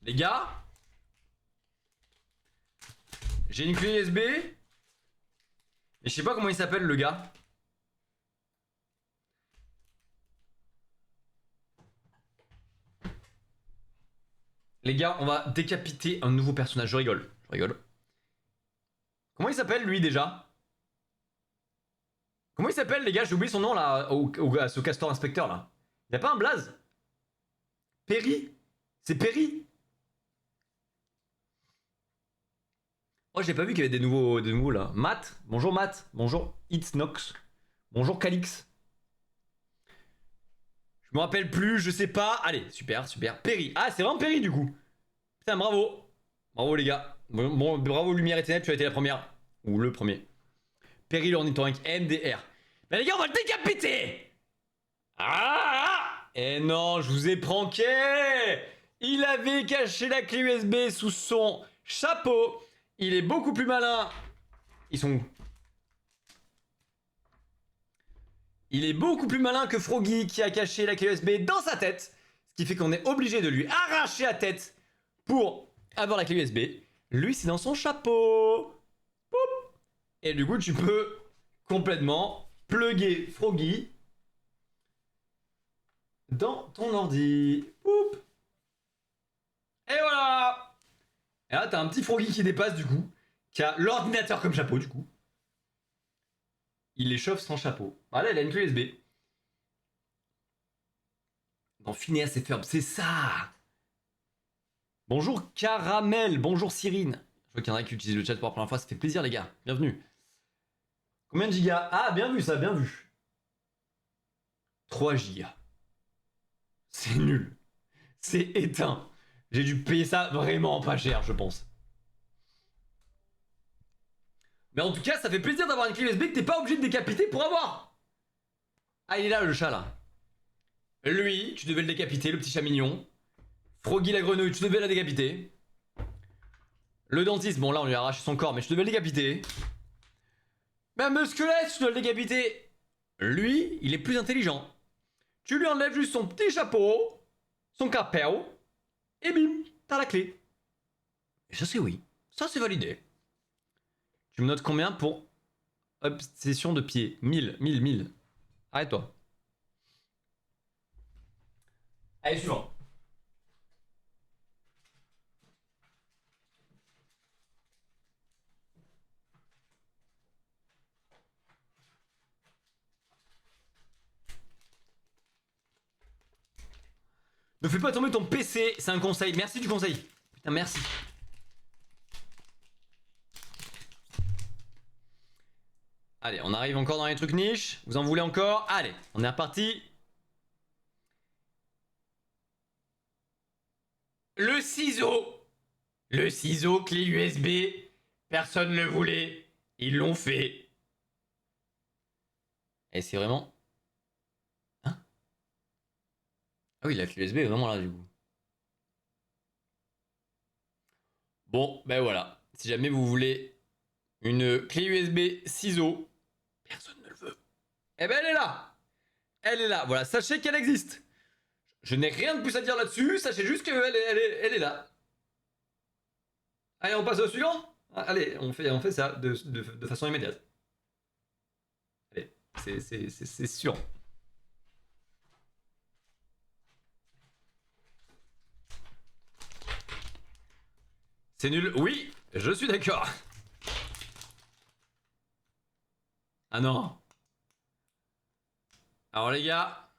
Les gars, j'ai une clé USB. Et je sais pas comment il s'appelle le gars. Les gars, on va décapiter un nouveau personnage. Je rigole, je rigole. Comment il s'appelle lui déjà? Comment il s'appelle les gars? J'ai oublié son nom là, à ce castor inspecteur là. Il a pas un blaze? Perry? C'est Perry? Oh, j'ai pas vu qu'il y avait des nouveaux là. Matt, bonjour Matt, bonjour Itsnox, bonjour Calix. Je me rappelle plus, je sais pas. Allez, super, super. Perry. Ah, c'est vraiment Perry du coup. Putain, bravo. Bravo les gars. Bon, bravo Lumière et Ténèbres, tu as été la première. Ou le premier. Perry l'ornithorynque MDR. Mais les gars, on va le décapiter. Ah! Et non, je vous ai pranké. Il avait caché la clé USB sous son chapeau. Il est beaucoup plus malin. Ils sont où? Il est beaucoup plus malin que Froggy qui a caché la clé USB dans sa tête. Ce qui fait qu'on est obligé de lui arracher la tête pour avoir la clé USB. Lui, c'est dans son chapeau. Poup. Et du coup, tu peux complètement plugger Froggy dans ton ordi. Poup. Et voilà. Et là, t'as un petit Froggy qui dépasse du coup, qui a l'ordinateur comme chapeau du coup. Il échauffe sans chapeau. Voilà, il a une clé USB. Dans Phineas et Ferb, c'est ça. Bonjour Caramel, bonjour Cyrine. Je vois qu'il y en a qui utilisent le chat pour la première fois, ça fait plaisir les gars, bienvenue. Combien de gigas? Ah, bien vu ça, bien vu. 3 gigas. C'est nul. C'est éteint. J'ai dû payer ça vraiment pas cher, je pense. Mais en tout cas, ça fait plaisir d'avoir une clé USB que t'es pas obligé de décapiter pour avoir. Ah, il est là le chat là. Lui, tu devais le décapiter, le petit chat mignon. Froggy la grenouille, tu devais la décapiter. Le dentiste, bon là on lui a arraché son corps, mais je devais le décapiter. Même le squelette, tu dois le décapiter. Lui, il est plus intelligent. Tu lui enlèves juste son petit chapeau, son capéo, et bim, t'as la clé. Et ça c'est oui, ça c'est validé. Tu me notes combien pour obsession de pied? 1000. Arrête-toi. Allez, suivant. Ne fais pas tomber ton PC, c'est un conseil. Merci du conseil. Putain, merci. Allez, on arrive encore dans les trucs niches. Vous en voulez encore? Allez, on est reparti. Le ciseau. Le ciseau clé USB. Personne ne le voulait. Ils l'ont fait. Et c'est vraiment... Hein? Ah oui, la clé USB est vraiment là du coup. Bon, ben voilà. Si jamais vous voulez une clé USB ciseau, personne ne le veut. Eh ben elle est là. Elle est là. Voilà, sachez qu'elle existe. Je n'ai rien de plus à dire là-dessus. Sachez juste qu'elle elle est là. Allez, on passe au suivant. Allez, on fait ça de façon immédiate. Allez, c'est sûr. C'est nul. Oui, je suis d'accord. Ah non. Alors les gars.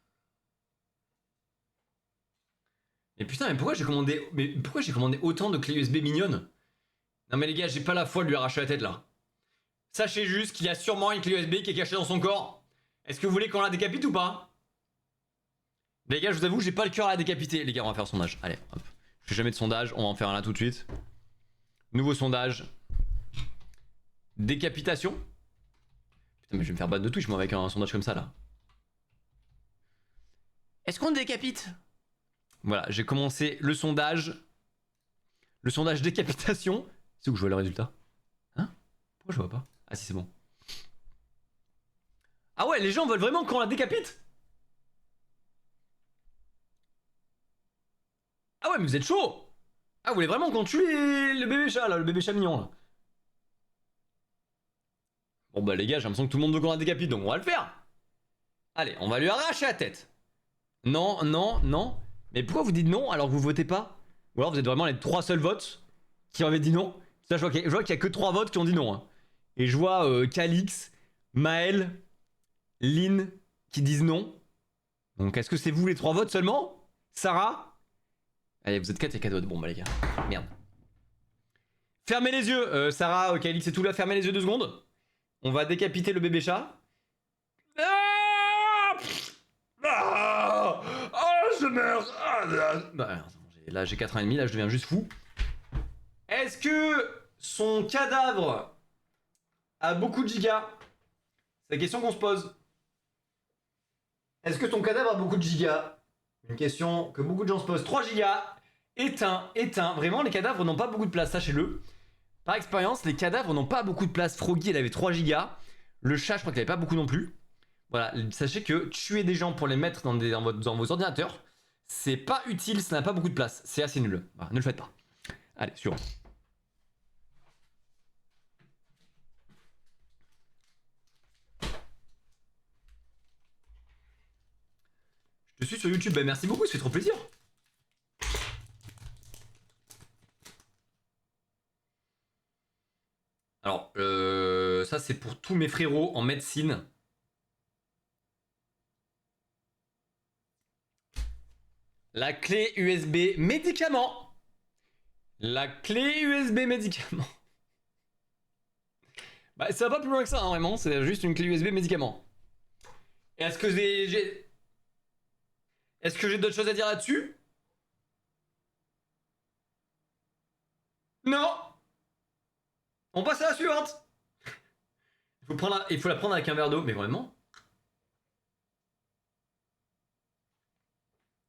Mais putain, mais pourquoi j'ai commandé autant de clés USB mignonnes? Non mais les gars, j'ai pas la foi de lui arracher la tête là. Sachez juste qu'il y a sûrement une clé USB qui est cachée dans son corps. Est-ce que vous voulez qu'on la décapite ou pas? Les gars, je vous avoue, j'ai pas le cœur à la décapiter. Les gars, on va faire un sondage. Allez, hop. Je fais jamais de sondage, on va en faire un là tout de suite. Nouveau sondage. Décapitation. Putain, mais je vais me faire battre de Twitch moi avec un sondage comme ça là. Est-ce qu'on décapite? Voilà, j'ai commencé le sondage. Le sondage décapitation. C'est où je vois le résultat? Hein? Pourquoi je vois pas? Ah si, c'est bon. Ah ouais, les gens veulent vraiment qu'on la décapite? Ah ouais, mais vous êtes chaud! Ah, vous voulez vraiment qu'on tue le bébé chat là, le bébé chat mignon là? Bon bah les gars, j'ai l'impression que tout le monde veut qu'on la décapite, donc on va le faire! Allez, on va lui arracher la tête! Non, non, non. Mais pourquoi vous dites non alors que vous votez pas? Ou alors vous êtes vraiment les 3 seuls votes qui avaient dit non? Ça, je vois qu'il y a que 3 votes qui ont dit non. Hein. Et je vois Calix, Maël, Lynn qui disent non. Donc est-ce que c'est vous les 3 votes seulement? Sarah? Allez, vous êtes 4 et 4 votes. Bon bah les gars, merde. Fermez les yeux, Sarah, Calix et tout là, fermez les yeux 2 secondes. On va décapiter le bébé chat. Ah oh, je meurs. Bah, là j'ai 4 ans et demi, là je deviens juste fou. Est-ce que son cadavre a beaucoup de gigas? C'est la question qu'on se pose. Est-ce que ton cadavre a beaucoup de gigas? Une question que beaucoup de gens se posent. 3 gigas. Éteint, éteint. Vraiment, les cadavres n'ont pas beaucoup de place, sachez-le. Par expérience, les cadavres n'ont pas beaucoup de place. Froggy, elle avait 3 gigas. Le chat, je crois qu'il avait pas beaucoup non plus. Voilà, sachez que tuer des gens pour les mettre dans vos ordinateurs, c'est pas utile, ça n'a pas beaucoup de place. C'est assez nul. Voilà, ne le faites pas. Allez, suivant. Je suis sur YouTube, bah merci beaucoup, ça fait trop plaisir. Alors, ça c'est pour tous mes frérots en médecine. La clé USB médicament. La clé USB médicament. Bah ça va pas plus loin que ça, hein, vraiment, c'est juste une clé USB médicament. Est-ce que j'ai... Est-ce que j'ai d'autres choses à dire là-dessus? Non. On passe à la suivante. Il faut la prendre avec un verre d'eau, mais vraiment.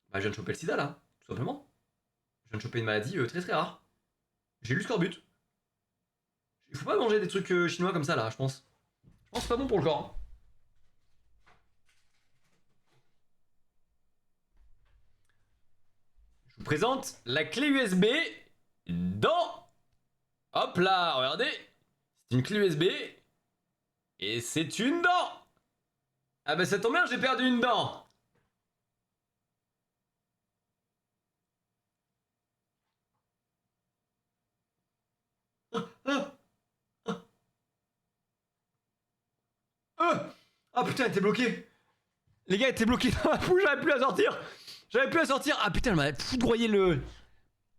Bah je viens de choper le sida là, tout simplement. Je viens de choper une maladie très très rare. J'ai eu le scorbut. Il faut pas manger des trucs chinois comme ça là, je pense. Je pense que c'est pas bon pour le corps. Hein. Je vous présente la clé USB dans... Hop là, regardez. C'est une clé USB. Et c'est une dent. Ah bah ça tombe bien, j'ai perdu une dent. Ah putain, elle était bloquée. Les gars, elle était bloquée dans la bouche, j'arrive plus à sortir. J'avais pu la sortir. Ah putain, elle m'a foudroyé le...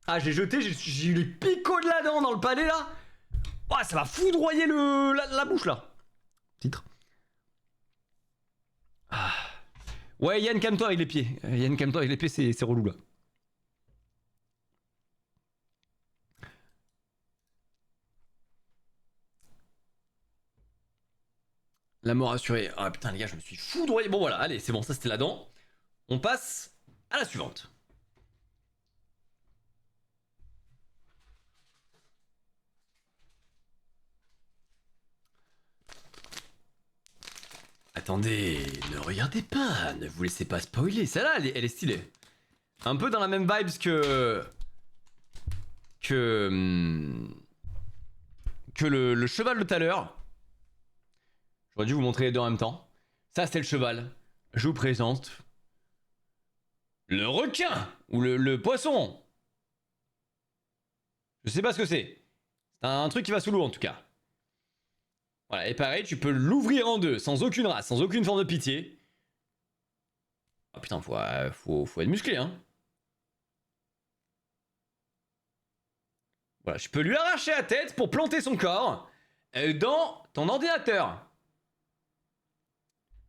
Ah, j'ai jeté, j'ai eu les picots de la dent dans le palais là. Oh, ça m'a foudroyé la bouche là. Titre. Ah. Ouais, Yann, calme-toi avec les pieds. Yann, calme-toi avec les pieds, c'est relou là. La mort assurée. Ah putain, les gars, je me suis foudroyé. Bon, voilà, allez, c'est bon, ça c'était la dent. On passe à la suivante. Attendez, ne regardez pas, ne vous laissez pas spoiler. Celle-là, elle est stylée. Un peu dans la même vibes que le cheval de tout à l'heure. J'aurais dû vous montrer les deux en même temps. Ça, c'était le cheval. Je vous présente le requin ou le poisson. Je sais pas ce que c'est. C'est un truc qui va sous l'eau en tout cas. Voilà, et pareil, tu peux l'ouvrir en deux, sans aucune race, sans aucune forme de pitié. Ah putain, faut être musclé, hein. Voilà, je peux lui arracher la tête pour planter son corps dans ton ordinateur.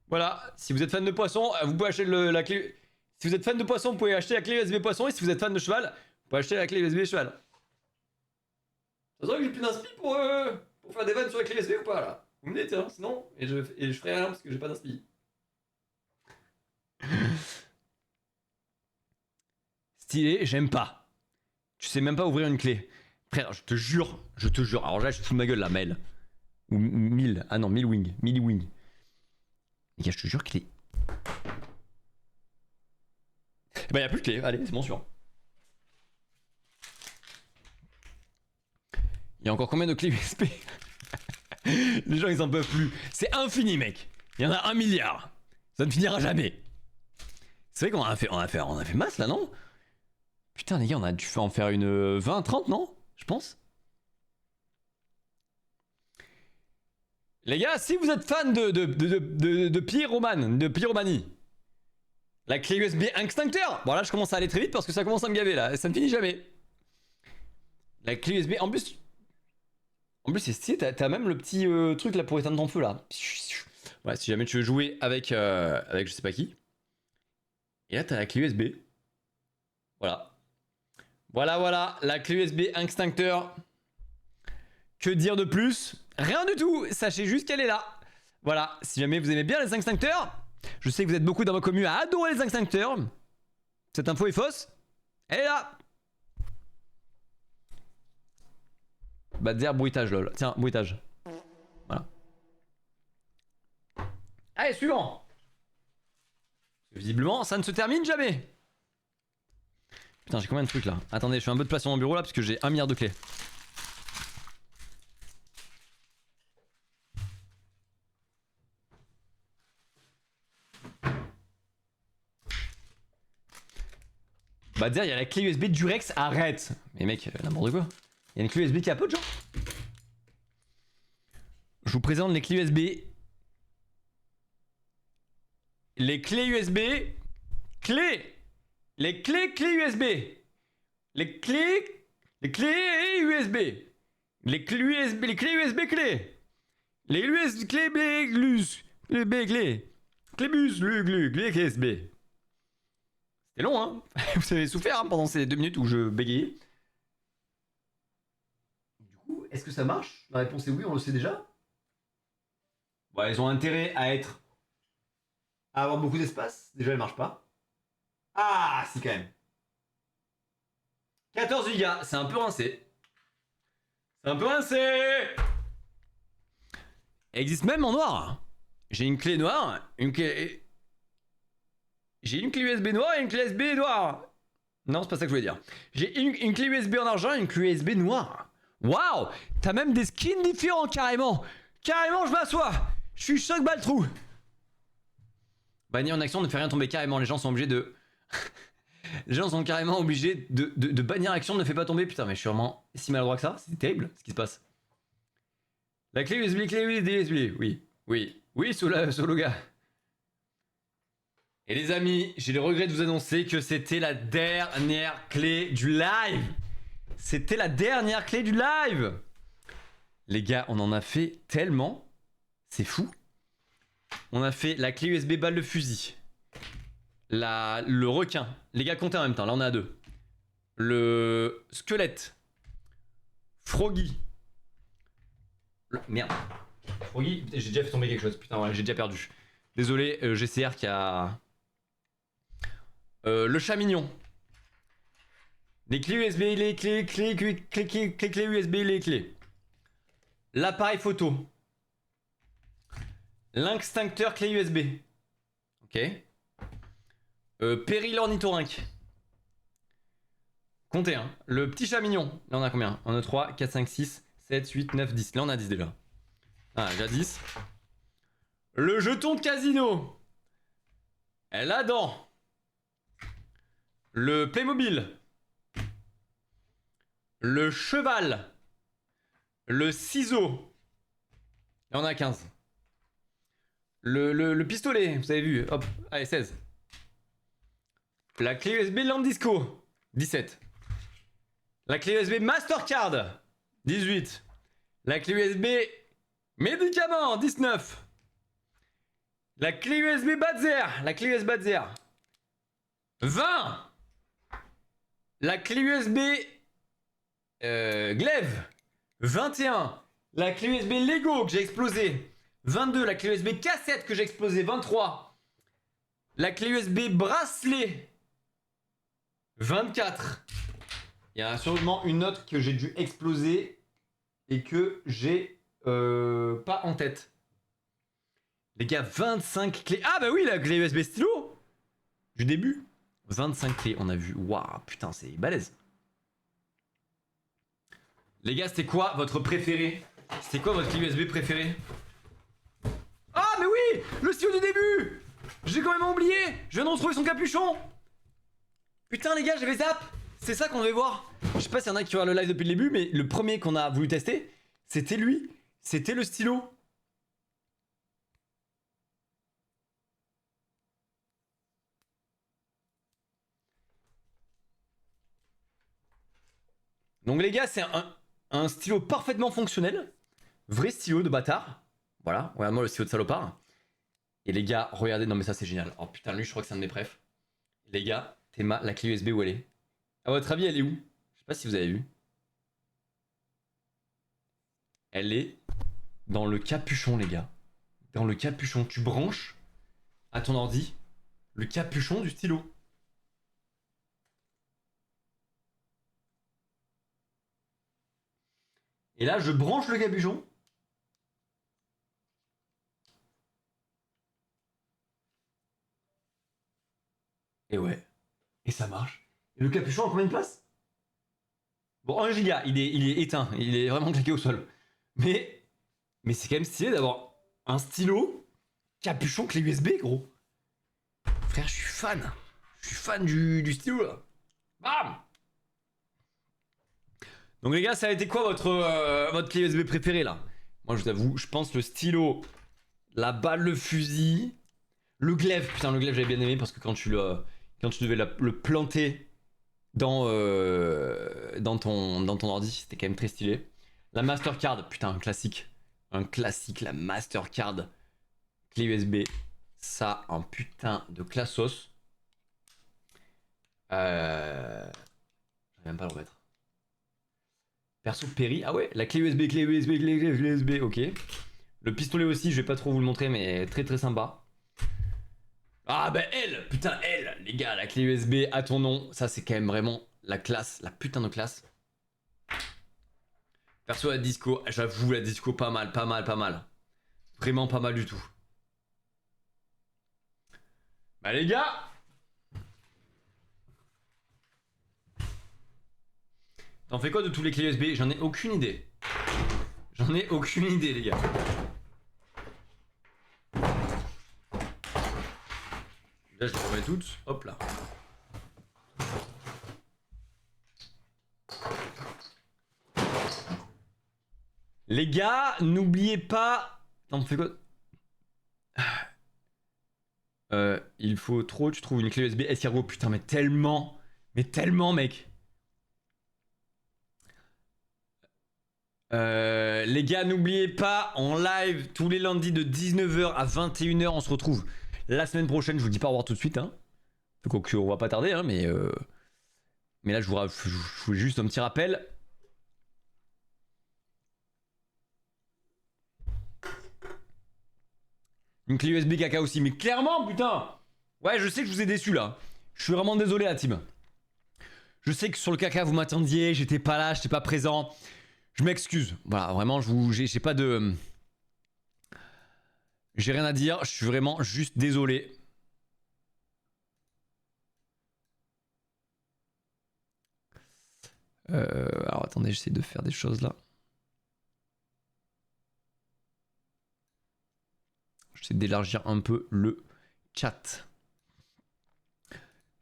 Voilà, si vous êtes fan de poisson, vous pouvez acheter la clé... Si vous êtes fan de poisson, vous pouvez acheter la clé USB poisson, et si vous êtes fan de cheval, vous pouvez acheter la clé USB cheval. Ça serait que j'ai plus d'inspi pour faire des vannes sur la clé USB ou pas, là? Vous me dites, hein, sinon, et je ferai rien parce que j'ai pas d'inspi. Stylé, j'aime pas. Tu sais même pas ouvrir une clé. Frère, je te jure. Alors là, je te fous de ma gueule, là, Mail. Ou 1000. Ah non, 1000 wing. 1000 wing. Les gars, je te jure qu'il est... Bah, y'a plus de clé. Allez, c'est bon, sûr. Il y a encore combien de clés USB? Les gens, ils en peuvent plus. C'est infini, mec. Il y en a 1 milliard. Ça ne finira jamais. C'est vrai qu'on a fait masse, là, non? Putain, les gars, on a dû en faire une 20, 30, non? Je pense. Les gars, si vous êtes fan de pyromanie, la clé USB extincteur. Bon, là, je commence à aller très vite parce que ça commence à me gaver, là. Ça ne finit jamais. La clé USB, en plus, c'est stylé, t'as même le petit truc là pour éteindre ton feu, là. Ouais, si jamais tu veux jouer avec je sais pas qui. Et là, t'as la clé USB. Voilà. Voilà, la clé USB extincteur. Que dire de plus? Rien du tout, sachez juste qu'elle est là. Voilà, si jamais vous aimez bien les extincteurs, je sais que vous êtes beaucoup dans ma commune à adorer les extincteurs. Cette info est fausse. Elle est là. Bah dire bruitage lol. Tiens, bruitage. Voilà. Allez, suivant. Visiblement, ça ne se termine jamais. Putain, j'ai combien de trucs là? Attendez, je fais un peu de place sur mon bureau là parce que j'ai 1 milliard de clés. Bah dire, il y a la clé USB Durex, arrête. Mais mec, n'importe quoi. Il y a une clé USB qui a peu de gens. Je vous présente les clés USB. Les clés USB. Les clés USB. Les clés USB. Les clés USB. Les clés USB clés. Les USB clés glus. Les B clés. Clébus, clés USB. C'était long, hein. Vous avez souffert hein, pendant ces 2 minutes où je bégayais. Du coup, est-ce que ça marche? La réponse est oui, on le sait déjà. Bon, elles ont intérêt à avoir beaucoup d'espace. Déjà, elles marchent pas. Ah, si, quand même. 14 Go, c'est un peu rincé. Elle existe même en noir. J'ai une clé noire, j'ai une clé USB noire et une clé USB noire. Non, c'est pas ça que je voulais dire. J'ai une clé USB en argent et une clé USB noire. Waouh, t'as même des skins différents carrément. Carrément, je m'assois. Je suis choc baltrou. Bannir en action ne fait rien tomber carrément. Les gens sont obligés de... Les gens sont carrément obligés de bannir action ne fait pas tomber. Putain, mais je suis vraiment si maladroit que ça. C'est terrible ce qui se passe. La clé USB, oui. Oui, solo gars. Et les amis, j'ai le regret de vous annoncer que c'était la dernière clé du live. C'était la dernière clé du live. Les gars, on en a fait tellement. C'est fou. On a fait la clé USB balle de fusil. Le requin. Les gars, comptez en même temps. Là, on a deux. Le squelette. Froggy. Merde. Froggy, j'ai déjà fait tomber quelque chose. Putain, ouais, j'ai déjà perdu. Désolé, GCR qui a... le chat mignon. Les clés USB, les clés USB, les clés. L'appareil photo. L'extincteur clé USB. Ok. Péril ornithorynque. Comptez, hein. Le petit chat mignon. Là, on a combien? 1, 2, 3, 4, 5, 6, 7, 8, 9, 10. Là, on a 10 déjà. Ah, déjà 10. Le jeton de casino. La dent. Le Playmobil. Le cheval. Le ciseau. Là, on a 15. Le pistolet, vous avez vu. Hop, allez, 16. La clé USB lampe disco. 17. La clé USB Mastercard. 18. La clé USB médicament. 19. La clé USB Badzer. La clé USB Badzer. 20. La clé USB Glaive. 21. La clé USB Lego que j'ai explosé. 22. La clé USB cassette que j'ai explosé. 23. La clé USB bracelet. 24. Il y a sûrement une autre que j'ai dû exploser et que j'ai pas en tête. Les gars, 25 clés. Ah bah oui, la clé USB stylo du début. 25 clés, on a vu. Waouh, putain, c'est balèze. Les gars, c'était quoi votre préféré? C'était quoi votre clé USB préférée? Ah mais oui, le stylo du début. J'ai quand même oublié. Je viens de retrouver son capuchon. Putain les gars, j'avais zap. C'est ça qu'on devait voir. Je sais pas s'il y en a qui regardent le live depuis le début, mais le premier qu'on a voulu tester, c'était lui. C'était le stylo. Donc les gars, c'est un stylo parfaitement fonctionnel. Vrai stylo de bâtard. Voilà, regarde-moi le stylo de salopard. Et les gars, regardez, non mais ça c'est génial. Oh putain, lui je crois que c'est un de mes préfs. Les gars, Théma, la clé USB où elle est? À votre avis, elle est où? Je sais pas si vous avez vu. Elle est dans le capuchon, les gars. Dans le capuchon. Tu branches à ton ordi le capuchon du stylo. Et là, je branche le capuchon. Et ouais. Et ça marche. Et le capuchon a combien de place? Bon, 1 giga, il est éteint. Il est vraiment claqué au sol. Mais c'est quand même stylé d'avoir un stylo capuchon clé USB, gros. Frère, je suis fan. Je suis fan du stylo, là. Bam! Donc les gars, ça a été quoi votre clé USB préférée, là? Moi, je vous avoue, je pense le stylo, la balle, le fusil, le glaive. Putain, le glaive, j'avais bien aimé parce que quand tu devais le planter dans ton ordi, c'était quand même très stylé. La Mastercard, putain, un classique. Un classique, la Mastercard clé USB. Ça, un putain de classos. J'arrive même pas à le remettre. Perso Perry, ah ouais, la clé USB, clé USB, clé USB, ok. Le pistolet aussi, je vais pas trop vous le montrer, mais très très sympa. Ah bah elle, putain elle, les gars, la clé USB à ton nom, ça c'est quand même vraiment la classe, la putain de classe. Perso la disco, j'avoue la disco pas mal, pas mal, pas mal. Vraiment pas mal du tout. Bah les gars, t'en fais quoi de tous les clés USB? J'en ai aucune idée. J'en ai aucune idée les gars. Là je les remets toutes, hop là. Les gars, n'oubliez pas... T'en fais quoi? Il faut trop, tu trouves une clé USB escargot. Putain, mais tellement, mec. Les gars, n'oubliez pas, en live tous les lundis de 19h à 21h, on se retrouve la semaine prochaine. Je vous dis pas au revoir tout de suite, hein. Donc on va pas tarder, hein, mais là je vous fais juste un petit rappel. Une clé USB caca aussi, mais clairement, putain. Ouais, je sais que je vous ai déçu là. Je suis vraiment désolé, la team. Je sais que sur le caca vous m'attendiez, j'étais pas là, j'étais pas présent. Je m'excuse. Voilà, vraiment, j'ai pas de... J'ai rien à dire, je suis vraiment juste désolé. Alors attendez, j'essaie de faire des choses là. J'essaie d'élargir un peu le chat.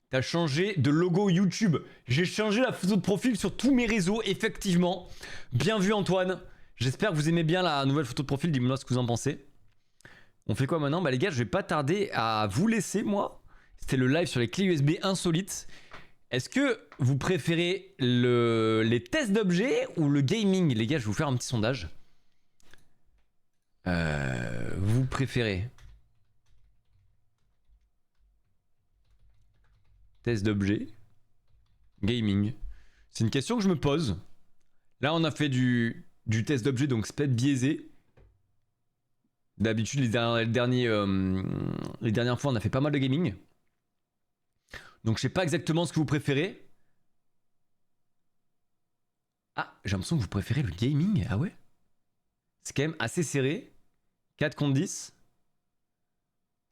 T'as changé de logo YouTube. J'ai changé la photo de profil sur tous mes réseaux, effectivement. Bien vu, Antoine. J'espère que vous aimez bien la nouvelle photo de profil. Dis-moi ce que vous en pensez. On fait quoi maintenant? Bah les gars, je vais pas tarder à vous laisser, moi. C'était le live sur les clés USB insolites. Est-ce que vous préférez les tests d'objets ou le gaming? Les gars, je vais vous faire un petit sondage. Vous préférez test d'objets, gaming? C'est une question que je me pose. Là, on a fait du test d'objets, donc c'est peut-être biaisé. D'habitude, les dernières fois, on a fait pas mal de gaming. Donc, je sais pas exactement ce que vous préférez. Ah, j'ai l'impression que vous préférez le gaming. Ah ouais? C'est quand même assez serré. 4 contre 10.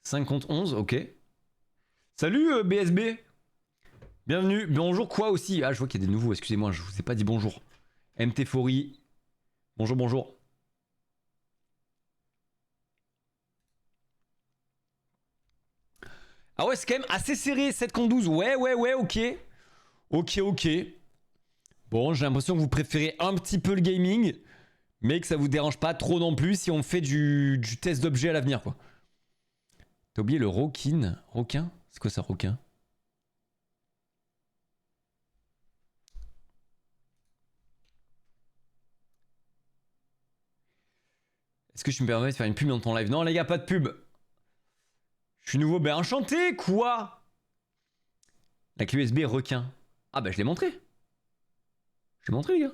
5 contre 11, ok. Salut BSB. Bienvenue. Bonjour quoi aussi? Ah, je vois qu'il y a des nouveaux, excusez-moi, je vous ai pas dit bonjour. MT Fori. Bonjour, bonjour. Ah ouais, c'est quand même assez serré, 7 contre 12. Ouais, ok. Ok. Bon, j'ai l'impression que vous préférez un petit peu le gaming, mais que ça vous dérange pas trop non plus si on fait du test d'objet à l'avenir, quoi. T'as oublié le Rokin? Roquin? C'est quoi ça, Roquin? Est-ce que je me permets de faire une pub dans ton live? Non, les gars, pas de pub. Je suis nouveau, ben enchanté, quoi? La clé USB requin. Ah bah je l'ai montré. Je l'ai montré, les gars.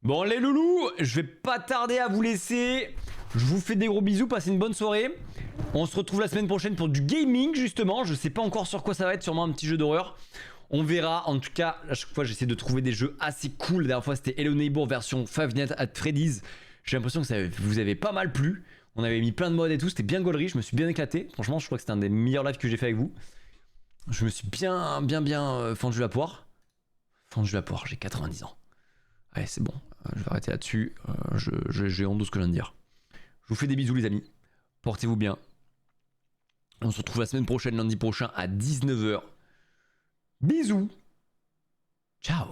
Bon, les loulous, je vais pas tarder à vous laisser. Je vous fais des gros bisous, passez une bonne soirée. On se retrouve la semaine prochaine pour du gaming, justement. Je sais pas encore sur quoi ça va être, sûrement un petit jeu d'horreur. On verra. En tout cas, à chaque fois, j'essaie de trouver des jeux assez cool. La dernière fois, c'était Hello Neighbor version Five Nights at Freddy's. J'ai l'impression que ça vous avez pas mal plu. On avait mis plein de modes et tout. C'était bien gaulerie. Je me suis bien éclaté. Franchement, je crois que c'était un des meilleurs lives que j'ai fait avec vous. Je me suis bien fendu la poire. Fendu la poire, j'ai 90 ans. Allez, c'est bon. Je vais arrêter là-dessus. J'ai honte de ce que je viens de dire. Je vous fais des bisous, les amis. Portez-vous bien. On se retrouve la semaine prochaine, lundi prochain à 19h. Bisous. Ciao.